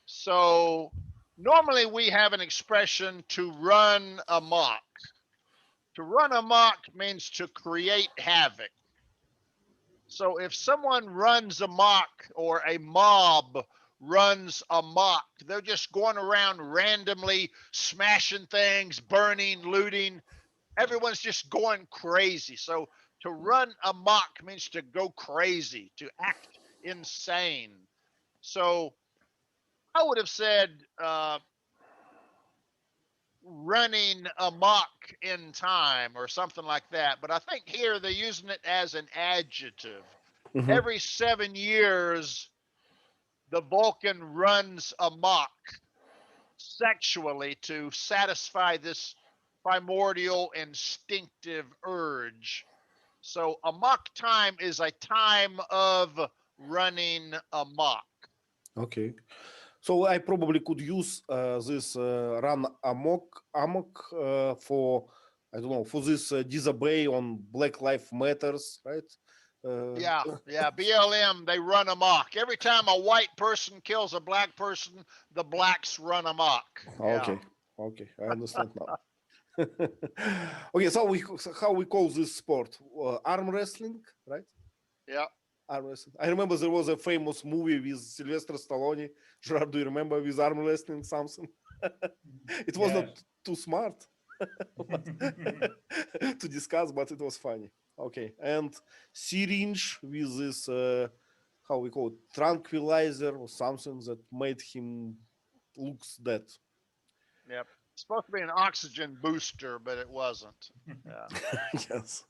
So normally we have an expression to run amok. To run amok means to create havoc. So if someone runs amok or a mob runs amok, they're just going around randomly smashing things, burning, looting. Everyone's just going crazy. So to run amok means to go crazy, to act insane. So I would have said running amok in time or something like that. But I think here they're using it as an adjective. Mhm. Every 7 years, the Vulcan runs amok sexually to satisfy this primordial instinctive urge. So amok time is a time of running amok. Okay. So I probably could use this run amok for, I don't know, for this disobey on Black Lives Matters, right? Yeah, BLM, they run amok. Every time a white person kills a black person, the blacks run amok. Yeah. Okay, I understand now. Okay, so how we call this sport? Arm wrestling, right? Yeah. Arm wrestling. I remember there was a famous movie with Sylvester Stallone. Gerard, do you remember with arm wrestling something? It was not too smart to discuss, but it was funny. Okay, and syringe with this how we call it, tranquilizer or something that made him looks dead. Yep. It's supposed to be an oxygen booster, but it wasn't. Yeah. Yes.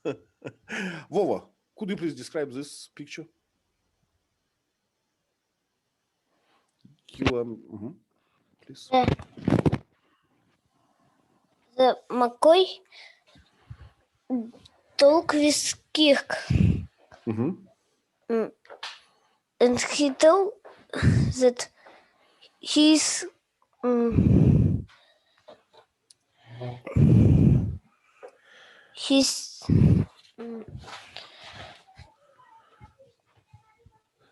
Vova, could you please describe this picture? Please. The McCoy talk with Kirk, and he told that he's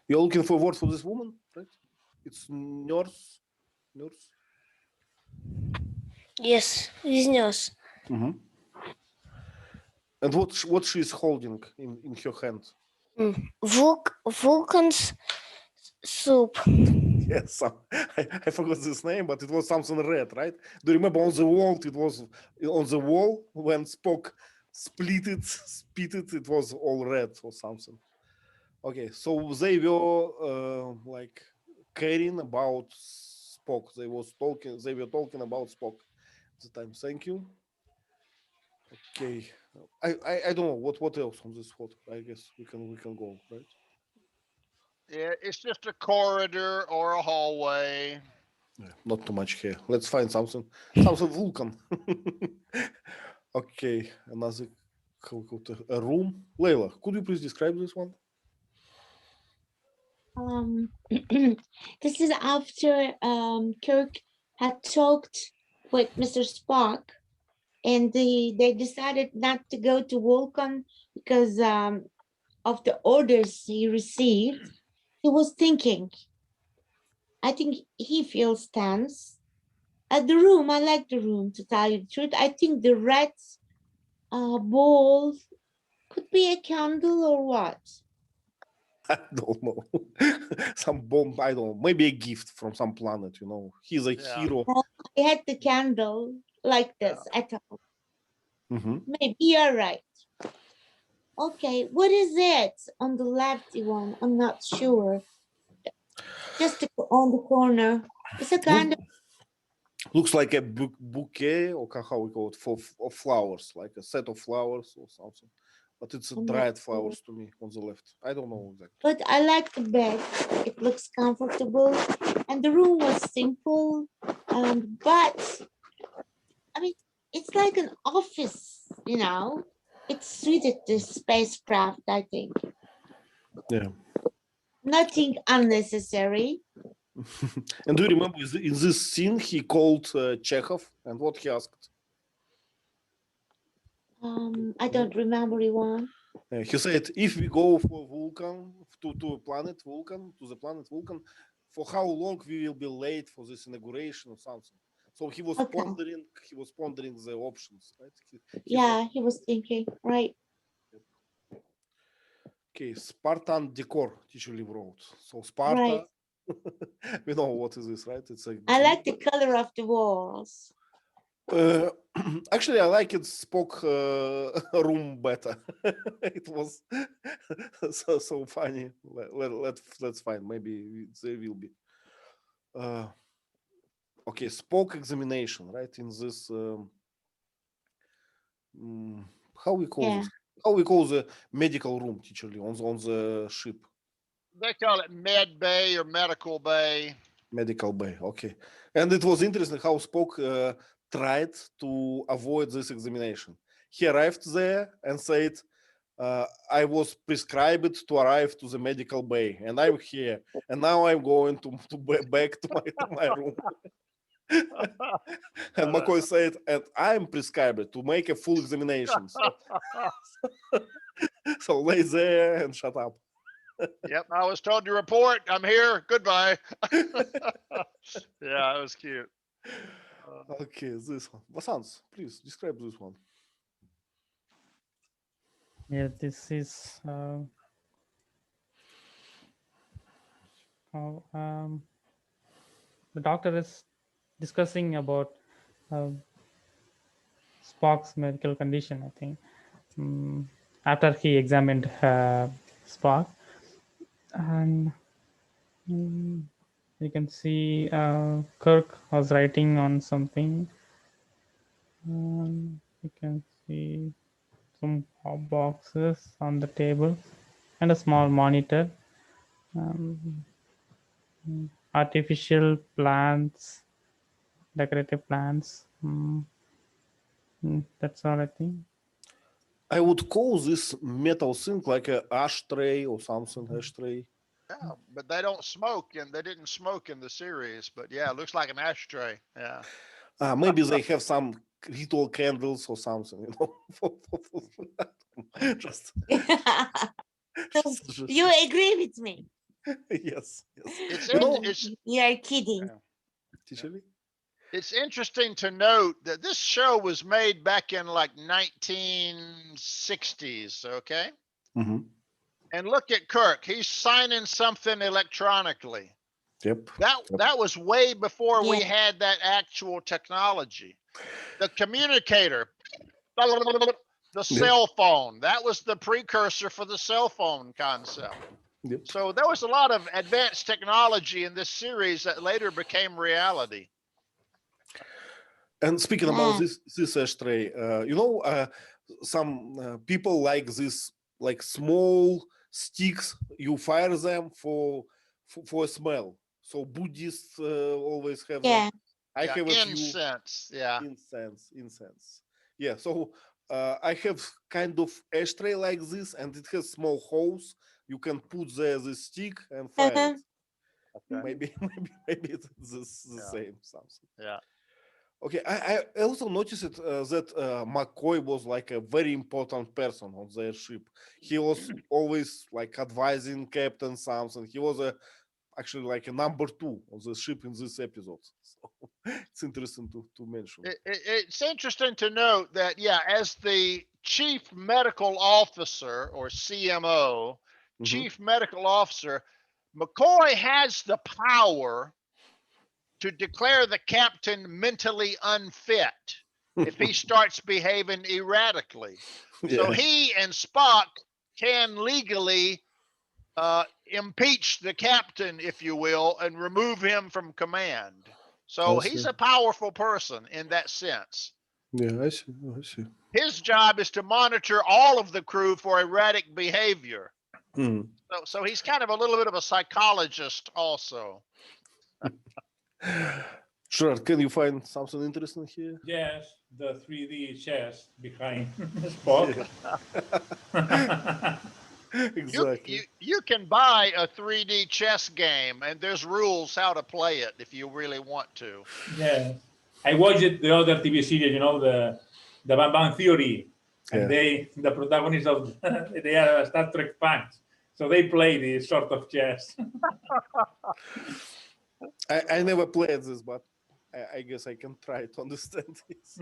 You're looking for a word for this woman, right? It's nurse. Nurse. yes, his nurse. And what she's holding in her hand? Vulcan's soup. Yes, I forgot this name, but it was something red, right? Do you remember on the wall? It was on the wall when Spock spit it. It was all red or something. Okay, so they were like caring about Spock. They were talking about Spock at the time. Thank you. Okay, I don't know what else on this photo. I guess we can go, right? Yeah, it's just a corridor or a hallway. Yeah, not too much here. Let's find something Vulcan. Okay, another a room. Layla, could you please describe this one? This is after Kirk had talked with Mr. Spock, and they decided not to go to Vulcan because of the orders he received. He was thinking. I think he feels tense. At the room, I like the room, to tell you the truth. I think the red ball could be a candle or what? I don't know. Some bomb, I don't know. Maybe a gift from some planet, you know. He's a hero. I had the candle like this at all. Maybe you're right. Okay, what is it on the lefty one? I'm not sure. Just on the corner. It's a kind of Looks like a bouquet, or how we call it, of flowers, like a set of flowers or something. But it's dried flowers to me on the left. I don't know exactly. But I like the bed. It looks comfortable, and the room was simple. But I mean, it's like an office, you know. It suited the spacecraft, I think. Yeah. Nothing unnecessary. And do you remember in this scene he called Checkov, and what he asked? I don't remember Iwan. He said, if we go for Vulcan, to the planet Vulcan, for how long we will be late for this inauguration or something. So he was pondering the options, right? He was thinking, right. Okay, Spartan decor, teacher Lee wrote. So Sparta, we know what is this, right? It's I like the color of the walls. Actually, I like it Spock room better. It was so funny. Let's find. Maybe there will be. Okay, Spock examination, right? In this, how we call this? How we call the medical room, teacher Lee, on the ship? They call it med bay or medical bay. Medical bay, okay. And it was interesting how Spock tried to avoid this examination. He arrived there and said, I was prescribed to arrive to the medical bay, and I'm here, and now I'm going to back to my room. And McCoy said, and I'm prescribed to make a full examination. So lay there and shut up. Yep, I was told to report. I'm here. Goodbye. Yeah, it was cute. Okay, this one. Vasants, please describe this one. Yeah, this is the doctor is discussing about Spock's medical condition, I think. After he examined Spock, And you can see Kirk was writing on something. You can see some boxes on the table and a small monitor. Um, Artificial plants, decorative plants. That's all I think. I would call this metal thing like a ashtray or something. Ashtray. Yeah, but they don't smoke, and they didn't smoke in the series. But yeah, it looks like an ashtray. Yeah. Maybe they have some ritual candles or something. You know. Just, So you agree with me? yes. It's You know, You're kidding. Yeah. Teacher Lee? It's interesting to note that this show was made back in like 1960s. Okay. Mhm. And look at Kirk. He's signing something electronically. Yep. That was way before we Yeah. had that actual technology. The communicator, the cell phone, that was the precursor for the cell phone concept. Yep. So there was a lot of advanced technology in this series that later became reality. And speaking about Yeah. this ashtray, you know, some people like this, like small sticks. You fire them for a smell. So Buddhists always have them. Yeah. I Yeah, have a few incense. Yeah. incense. Yeah. So I have kind of ashtray like this, and it has small holes. You can put there the stick and fire Uh-huh. it. Okay. Maybe it's the Yeah. same something. Yeah. Okay, I also noticed that McCoy was like a very important person on their ship. He was always like advising Captain something. He was actually like a number 2 on the ship in this episode. So it's interesting to mention. It's interesting to note that, yeah, as the chief medical officer or CMO, Mhm. chief medical officer, McCoy has the power to declare the captain mentally unfit if he starts behaving erratically. So Yeah. he and Spock can legally impeach the captain, if you will, and remove him from command. So I he's see. a powerful person in that sense. Yeah, I see. His job is to monitor all of the crew for erratic behavior. Mm. So he's kind of a little bit of a psychologist also. Sure. Can you find something interesting here? Yes, the 3D chest behind Spock. Exactly. You can buy a 3D chess game, and there's rules how to play it if you really want to. Yeah, I watched the other TV series, you know, the Bang Bang Theory, and Yeah. the protagonists of they are Star Trek fans, so they play this sort of chess. I never played this, but I guess I can try to understand this.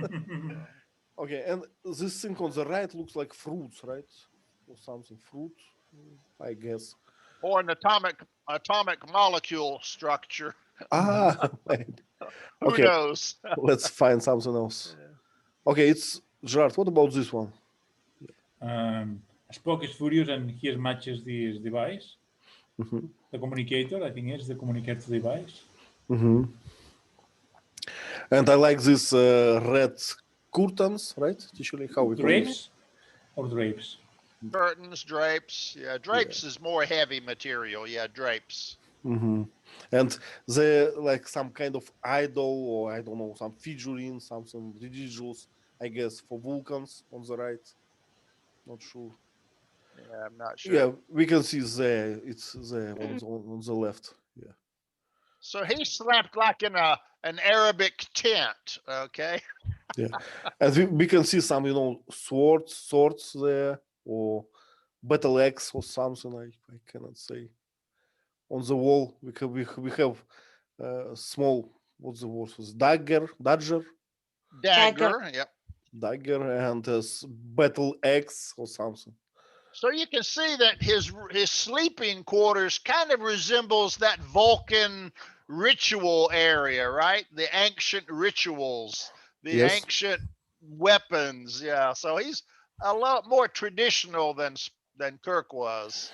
Okay, and this thing on the right looks like fruits, right? Or something. Fruit, I guess. Or an atomic molecule structure. Maybe. Who Okay, knows? let's find something else. Okay, it's Gerard. What about this one? Spock is furious and he matches this device. Mhm. The communicator, I think it's the communicator device. Mhm. And I like this red curtains, right? Usually, how we call it? Drapes or drapes? Curtains, drapes. Yeah, drapes is more heavy material. Yeah, drapes. Mm-hmm. And the like some kind of idol or I don't know, some figurine, something religious, I guess, for Vulcans on the right. Not sure. Yeah, I'm not sure. Yeah, we can see there. It's there on the left. Yeah. So he slept like in an Arabic tent. Okay. Yeah. And we can see some, swords there or battle axe or something. I cannot say. On the wall, we have small. What's the word? Dagger, Dagger. Yep. dagger, and battle axe or something. So you can see that his sleeping quarters kind of resembles that Vulcan ritual area, right? The ancient rituals, the Yes. ancient weapons. Yeah. So he's a lot more traditional than Kirk was.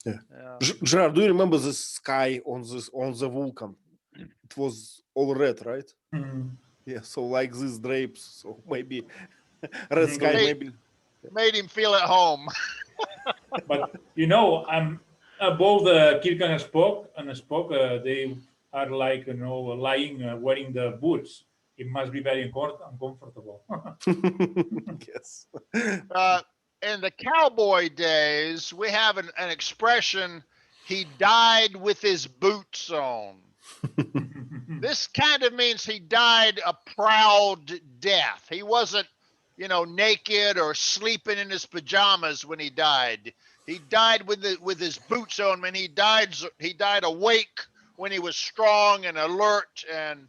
Yeah. Yeah. Gerard, do you remember the sky on the Vulcan? It was all red, right? Mhm. Yeah. So like these drapes. So maybe red sky. Made- Maybe. Made him feel at home. But I'm both Kirk and Spock, they are like lying, wearing the boots. It must be very uncomfortable. Yes. In the cowboy days, we have an expression, he died with his boots on. This kind of means he died a proud death. He wasn't, naked or sleeping in his pajamas when he died. He died with his boots on. When he died awake when he was strong and alert, and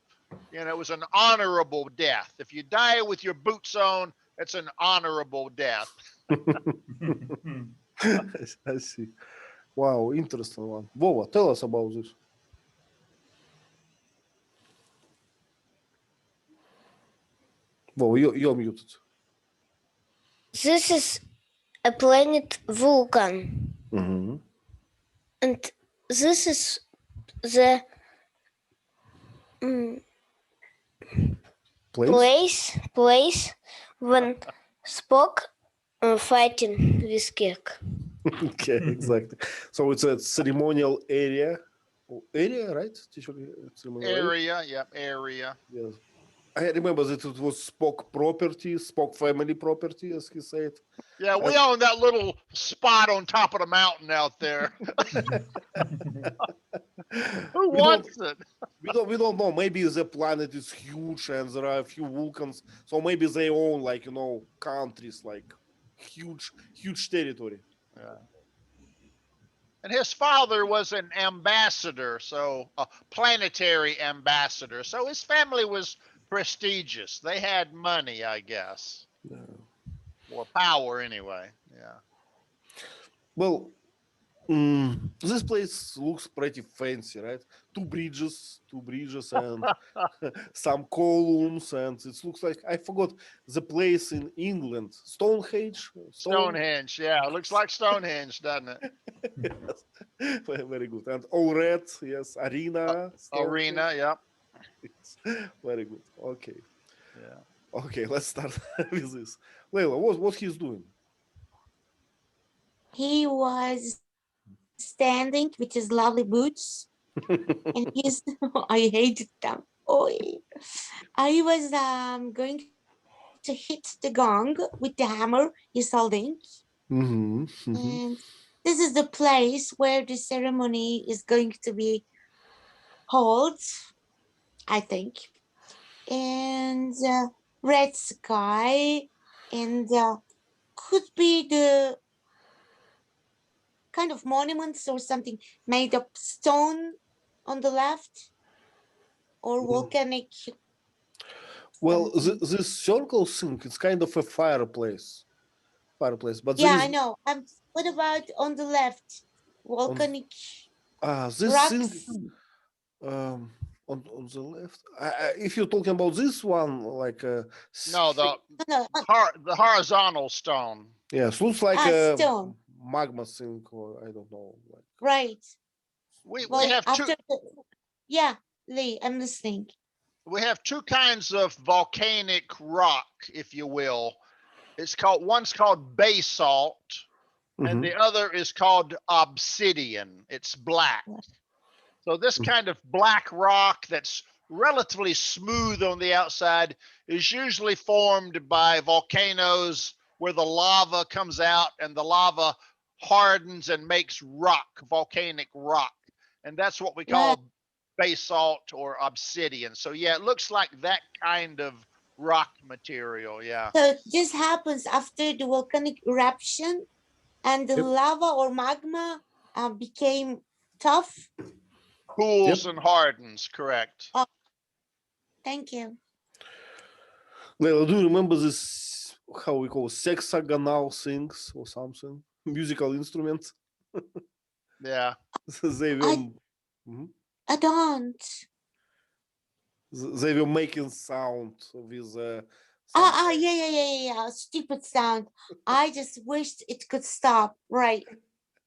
it was an honorable death. If you die with your boots on, it's an honorable death. I see. Wow, interesting one. Vova, tell us about this. Vova, you're muted. This is a planet Vulcan, Mm-hmm. and this is the place when Spock fighting with Kirk. Okay, exactly. So it's a ceremonial area. Area, right? Ceremonial area. Area. Yes. I remember that it was Spock property, Spock family property, as he said. Yeah, we own that little spot on top of the mountain out there. Who wants it? We don't know. Maybe the planet is huge and there are a few Vulcans, so maybe they own countries, like huge territory. Yeah. And his father was an ambassador, so a planetary ambassador. So his family was prestigious. They had money, I guess, or power anyway. Yeah. Well, this place looks pretty fancy, right? Two bridges and some columns, and it looks like, I forgot the place in England, Stonehenge. Stonehenge, yeah, it looks like Stonehenge, doesn't it? Yes. Very good. And all red, yes, arena. Arena, yep. Very good. Okay. Yeah. Okay, let's start with this. Leila, what he's doing? He was standing with his lovely boots, and he's I hated them. Oh, I was going to hit the gong with the hammer he's holding. And this is the place where the ceremony is going to be held, I think. And red sky, and could be the kind of monuments or something made of stone on the left, or volcanic. Well, this circle thing, it's kind of a fireplace. But Yeah, I know. What about on the left? Volcanic this rocks? thing on the left. If you're talking about this one, like No, the horizontal stone. yes, looks like a stone. magma thing, or I don't know. Right. We Well, have after two. yeah, Lee, I'm listening. We have two kinds of volcanic rock, if you will. One's called basalt, and the other is called obsidian. It's black. So this kind of black rock that's relatively smooth on the outside is usually formed by volcanoes where the lava comes out and the lava hardens and makes volcanic rock. And that's what we call basalt or obsidian. So yeah, it looks like that kind of rock material. Yeah. So this happens after the volcanic eruption, and the lava or magma became tough. Cools and hardens, correct. Thank you. Leila, do you remember this, how we call sexagonal things or something? Musical instruments? Yeah. They will. I don't. They were making sound with. Yeah. Stupid sound. I just wished it could stop. Right.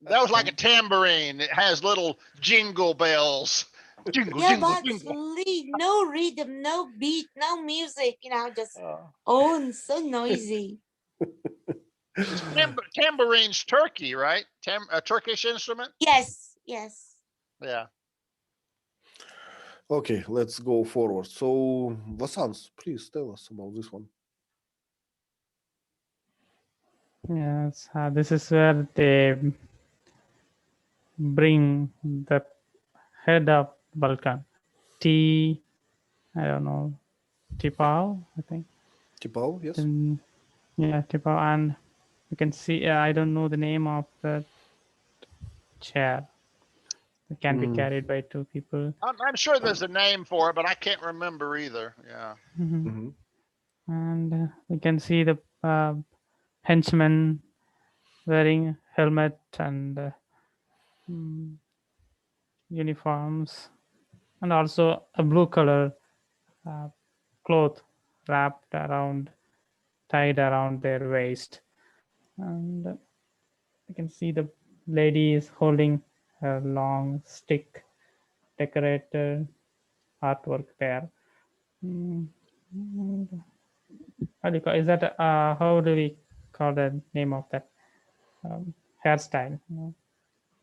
That was like a tambourine. It has little jingle bells. Jingle, Yeah, jingle, but jingle. Lee, no rhythm, no beat, no music, just Uh, and so noisy. Tambourine's Turkey, right? A Turkish instrument. Yes, yes. Yeah. Okay, let's go forward. So, Vasants, please tell us about this one. Yes, this is where they bring the head of Vulcan, I don't know, Tipal, I think. Tipal, yes. Yeah, Tipal, and you can see. I don't know the name of the chair. It can be carried by two people. I'm sure there's a name for it, but I can't remember either. Yeah. And we can see the henchman wearing helmet and uniforms, and also a blue color cloth wrapped around, tied around their waist. And you can see the lady is holding a long stick, decorated artwork there. How do you call, is that how do we call the name of that hairstyle?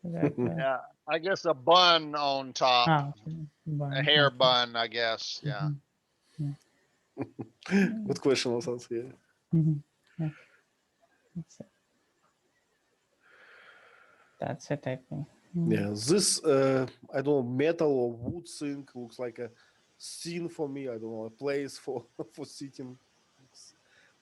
That, Yeah. I guess a bun on top, okay. a hair bun, I guess. Yeah. Good question, Vasants. Yeah. Yeah. That's it, I think. Yeah, this I don't know, metal or wood thing looks like a scene for me. I don't know, a place for for sitting. It's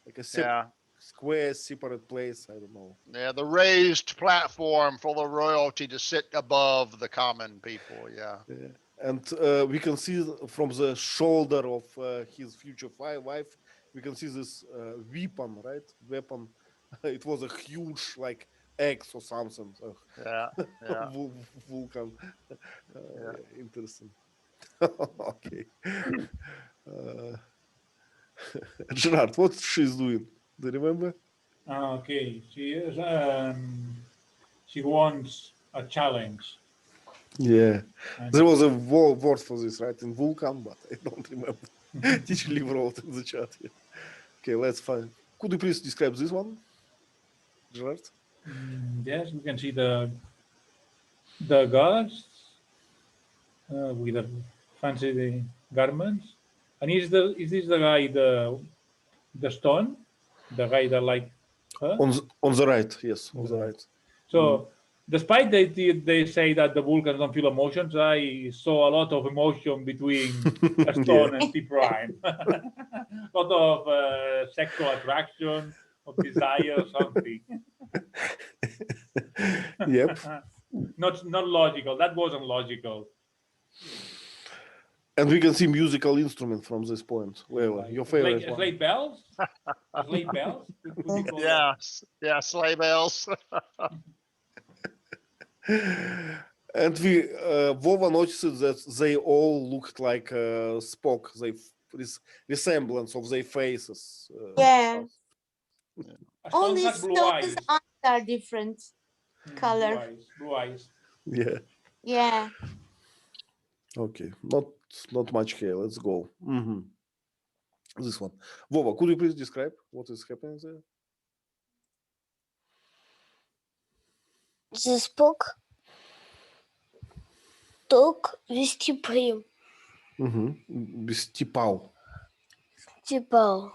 like a Yeah. square separate place. I don't know. Yeah. The raised platform for the royalty to sit above the common people. Yeah. Yeah. And we can see from the shoulder of his future wife, we can see this weapon, right? Weapon. It was a huge like axe or something. Yeah. Yeah. Vulcan. Yeah. Interesting. Okay. Gerard, what she's doing? Do you remember? Okay, she wants a challenge. Yeah. And There was a word for this, right? In Vulcan, but I don't remember. T.Lee wrote in the chat here. Okay, let's find. Could you please describe this one, Gerard? yes, we can see the gods with the fancy garments. And is this the guy the stone, the guy that like her? On the right, yes, on the right. So despite they say that the Vulcans don't feel emotions, I saw a lot of emotion between a stone and T Prime. A lot of sexual attraction, of desire, something. Yep. Not logical. That wasn't logical. And we can see musical instrument from this point. Well, your favorite one. Sleigh bells? Sleigh bells? Yeah. Yeah. Sleigh bells. And we Vova noticed that they all looked like Spock. They resemblance of their faces. Yeah. Only has blue stones eyes. are different color. Blue eyes. Yeah. Yeah. Okay. Not much here. Let's go. This one. Vova, could you please describe what is happening there? The Spock talk with T-Prime. With Tipal. Tipal.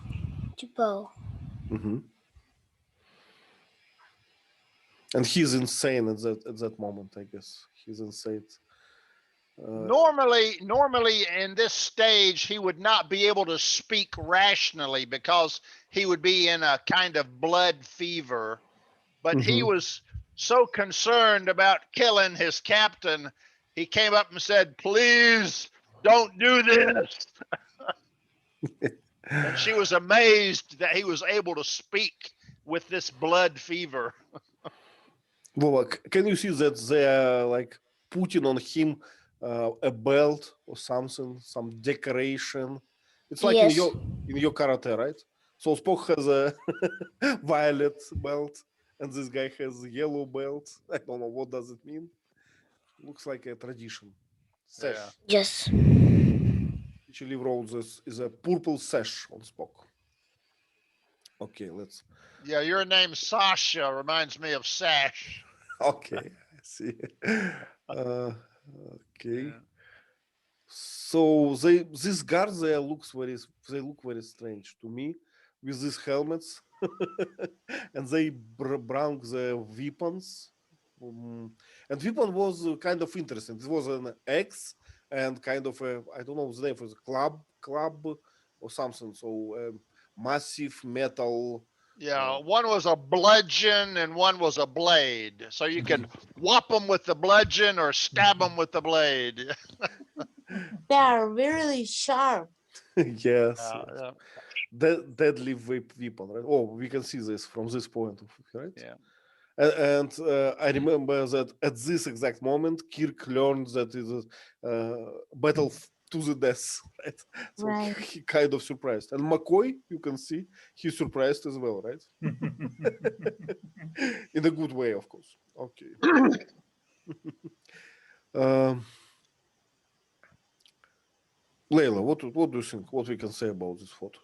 And he's insane at that moment, I guess. He's insane. Normally in this stage, he would not be able to speak rationally because he would be in a kind of blood fever. But he was so concerned about killing his captain, he came up and said, "Please don't do this." And she was amazed that he was able to speak with this blood fever. Vova, can you see that they're like putting on him a belt or something, some decoration? It's like in your karate, right? So Spock has a violet belt, and this guy has yellow belt. I don't know what does it mean. Looks like a tradition. Sash. Yeah. Yes. T.Lee wrote this is a purple sash on Spock. Okay, let's. Yeah, your name Sasha reminds me of Sash. Okay, I see. Okay. Yeah. So these guards they look very strange to me with these helmets, and they bring the weapons. And weapon was kind of interesting. It was an X and kind of a, I don't know the name for the club or something. So massive metal. Yeah, one was a bludgeon and one was a blade. So you can whop them with the bludgeon or stab them with the blade. They are really sharp. Yes. Yeah. Deadly weapon, right? Oh, we can see this from this point of view, right? Yeah. And I remember that at this exact moment, Kirk learned that it is battle to the death, right? So Right. he kind of surprised. And McCoy, you can see, he's surprised as well, right? In a good way, of course. Okay. Layla, what do you think? What we can say about this photo?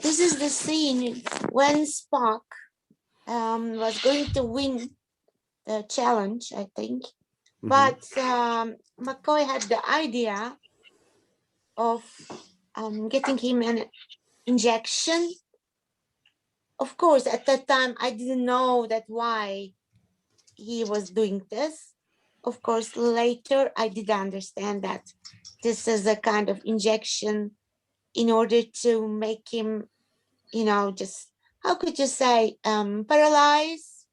This is the scene when Spock was going to win the challenge, I think. But McCoy had the idea of getting him an injection. Of course, at that time, I didn't know that why he was doing this. Of course, later I did understand that this is a kind of injection in order to make him, just, how could you say, paralyzed?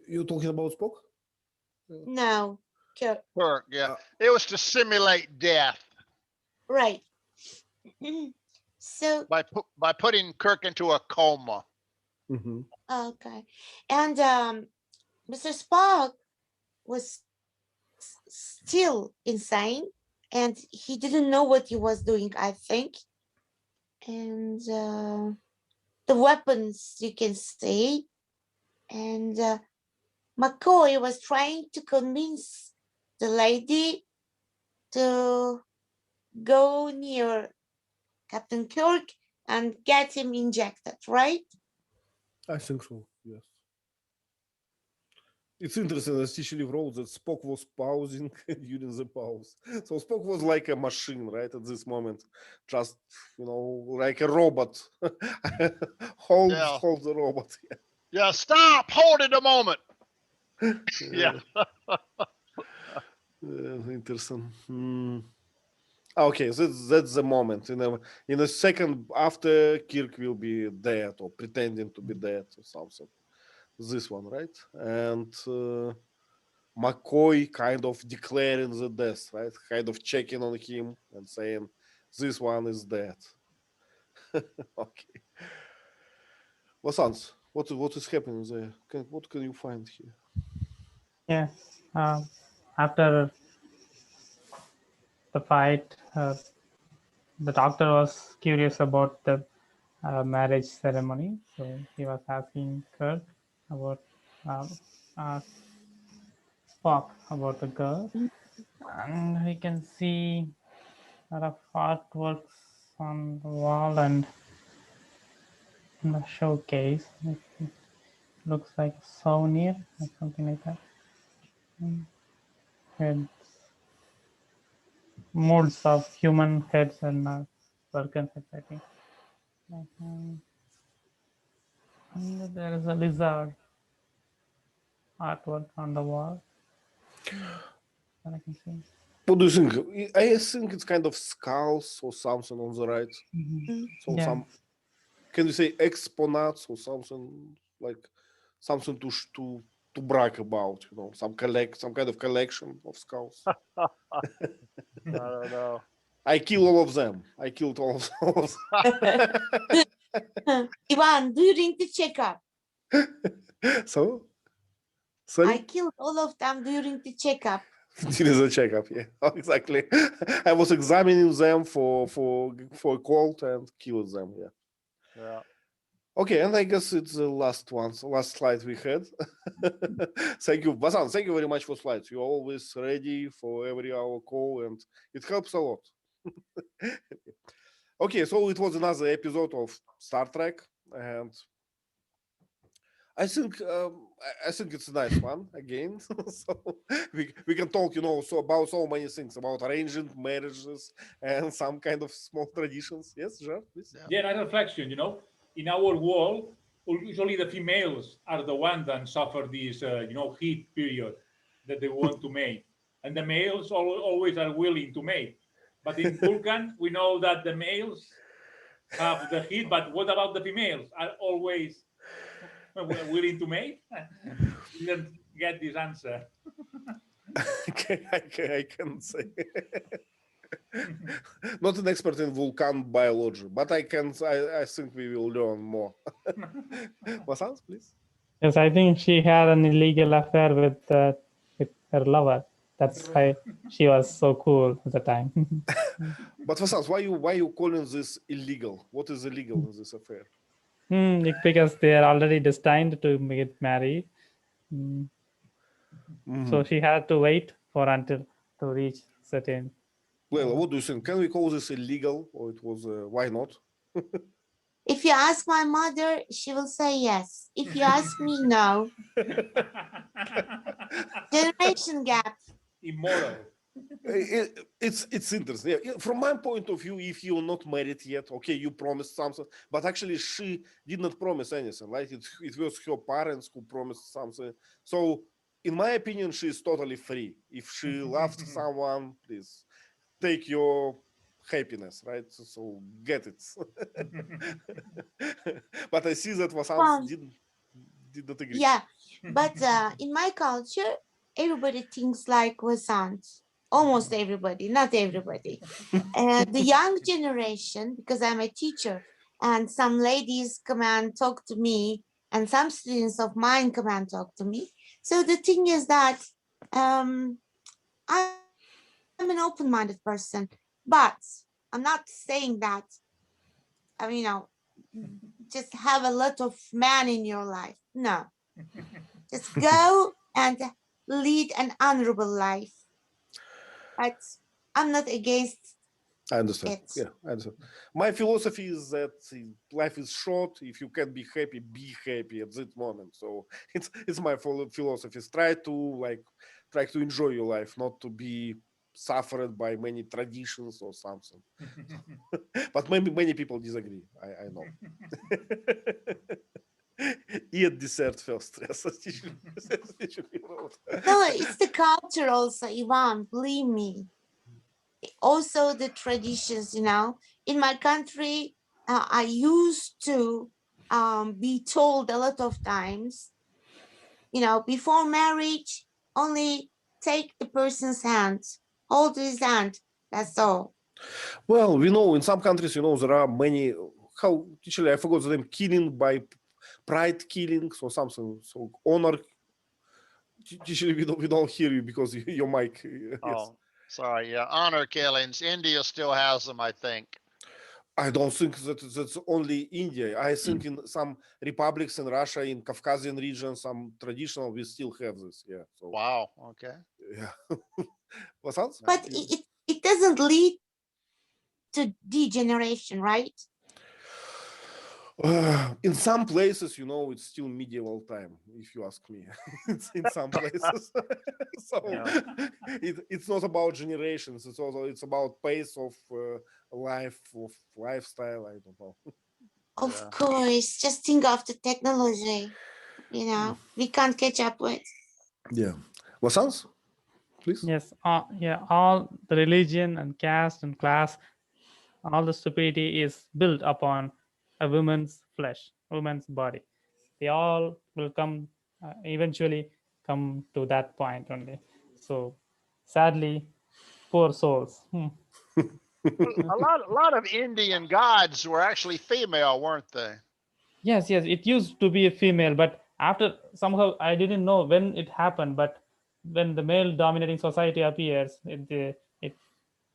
You talking about Spock? No, Kirk, Kirk, yeah. It was to simulate death right. So, by putting Kirk into a coma. okay. And Mr. Spock was still insane and he didn't know what he was doing, I think. And the weapons you can see. And McCoy was trying to convince the lady to go near Captain Kirk and get him injected, right? I think so, yes. It's interesting that T.Lee wrote that Spock was pausing during the pause. So Spock was like a machine, right, at this moment. Just, like a robot. hold the robot. Yeah, stop, hold it a moment. Yeah. Interesting. Okay, so that's the moment. In a second after, Kirk will be dead or pretending to be dead or something. This one, right? And McCoy kind of declaring the death, right? Kind of checking on him and saying, this one is dead. Okay. Vasants, what is happening there? What can you find here? Yes. After the fight, the doctor was curious about the marriage ceremony. So he was asking Kirk about Spock about the girl. And we can see a lot of artworks on the wall and in the showcase. It looks like a souvenir or something like that. Heads, molds of human heads and Vulcan heads, I think. And there is a lizard artwork on the wall that I can see. What do you think? I think it's kind of skulls or something on the right. So Yeah. Can you say exponents or something like something to brag about? Some kind of collection of skulls. I don't know. I kill all of them. I killed all of them. Ivan, during the checkup. So? Sorry? I killed all of them during the checkup. During the checkup, yeah, exactly. I was examining them for a cold and killed them, yeah. Yeah. Okay, and I guess it's the last slide we had. Thank you, Vasan. Thank you very much for slides. You're always ready for every hour call, and it helps a lot. Okay, so it was another episode of Star Trek, and I think it's a nice one again. So we can talk, about so many things, about arranging marriages and some kind of small traditions. Yes, Jean, please. Yeah, another reflection, in our world, usually the females are the ones that suffer this, heat period that they want to mate. And the males always are willing to mate. But in Vulcan, we know that the males have the heat, but what about the females? Are always willing to mate? Didn't get this answer. I can say. Not an expert in Vulcan biology, but I think we will learn more. Vasant, please. Yes, I think she had an illegal affair with her lover. That's why she was so cool at the time. But Vasant, why you calling this illegal? What is illegal in this affair? Because they are already destined to get married. So she had to wait until to reach certain. Well, what do you think? Can we call this illegal, or it was why not? If you ask my mother, she will say yes. If you ask me, no. Generation gap. Immoral. It's interesting. Yeah. From my point of view, if you're not married yet, okay, you promised something, but actually she did not promise anything. Right? It was her parents who promised something. So, in my opinion, she is totally free. If she loved someone, please take your happiness, right? So get it. But I see that Vasant did not agree. Yeah, but in my culture, everybody thinks like Vasant. Almost everybody, not everybody. The young generation, because I'm a teacher, and some ladies come and talk to me, and some students of mine come and talk to me. So the thing is that I'm an open-minded person, but I'm not saying that, just have a lot of men in your life. No, just go and lead an honorable life. But I'm not against I understand. it. Yeah, I understand. My philosophy is that life is short. If you can be happy at that moment. So it's my philosophy. Try to enjoy your life, not to be suffered by many traditions or something. But many people disagree. I know. Eat dessert first. No, it's the culture also, Ivan, believe me. Also the traditions, in my country, I used to be told a lot of times, before marriage, only take the person's hand, hold his hand, that's all. Well, we know in some countries, there are many, actually I forgot the name, killing by pride killings or something. So honor. Usually we don't hear you because your mic. Yes. Oh, sorry. Yeah, honor killings. India still has them, I think. I don't think that's only India. I think in some republics in Russia, in Caucasian region, some traditional, we still have this. Yeah. So, Wow. Okay. yeah. What else? But it doesn't lead to degeneration, right? In some places, it's still medieval time, if you ask me. It's in some places. So it's not about generations. It's about pace of life, of lifestyle. I don't know. Of course, just think of the technology, we can't catch up with. Yeah. What else? Please. Yes, all the religion and caste and class, all the stupidity is built upon a woman's flesh, woman's body. They all will come eventually come to that point only. So sadly, poor souls. A lot of Indian gods were actually female, weren't they? Yes, it used to be a female, but after somehow I didn't know when it happened, but when the male dominating society appears, it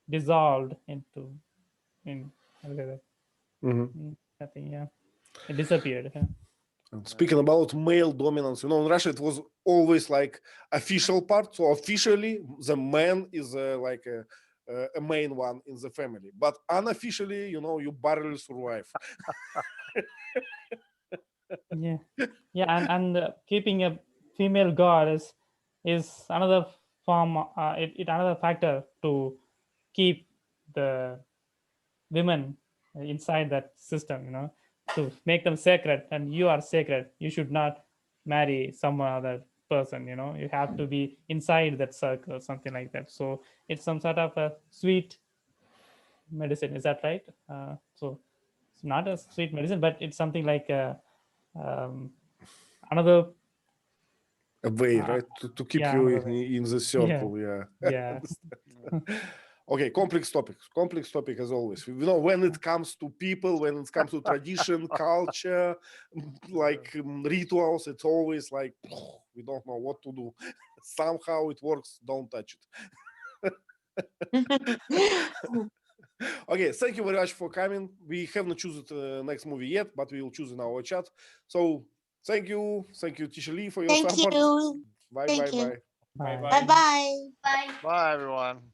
dissolved into nothing. Yeah. It disappeared. And speaking about male dominance, in Russia it was always like official part. So officially, the man is like a main one in the family, but unofficially, you barely survive. Yeah, and keeping a female god is another form. It another factor to keep the women inside that system. To make them sacred, and you are sacred. You should not marry some other person. You have to be inside that circle, something like that. So it's some sort of a sweet medicine. Is that right? So it's not a sweet medicine, but it's something like another A way, right, to keep yeah, you another way. in the circle. Yeah. Yeah. Okay, complex topic as always. When it comes to people, when it comes to tradition, culture, like rituals, it's always like we don't know what to do. Somehow it works. Don't touch it. Okay, thank you very much for coming. We haven't chosen the next movie yet, but we will choose in our chat. So thank you, T.Lee, for your Thank support. you. Bye. Thank you. Bye Bye bye. Bye, everyone.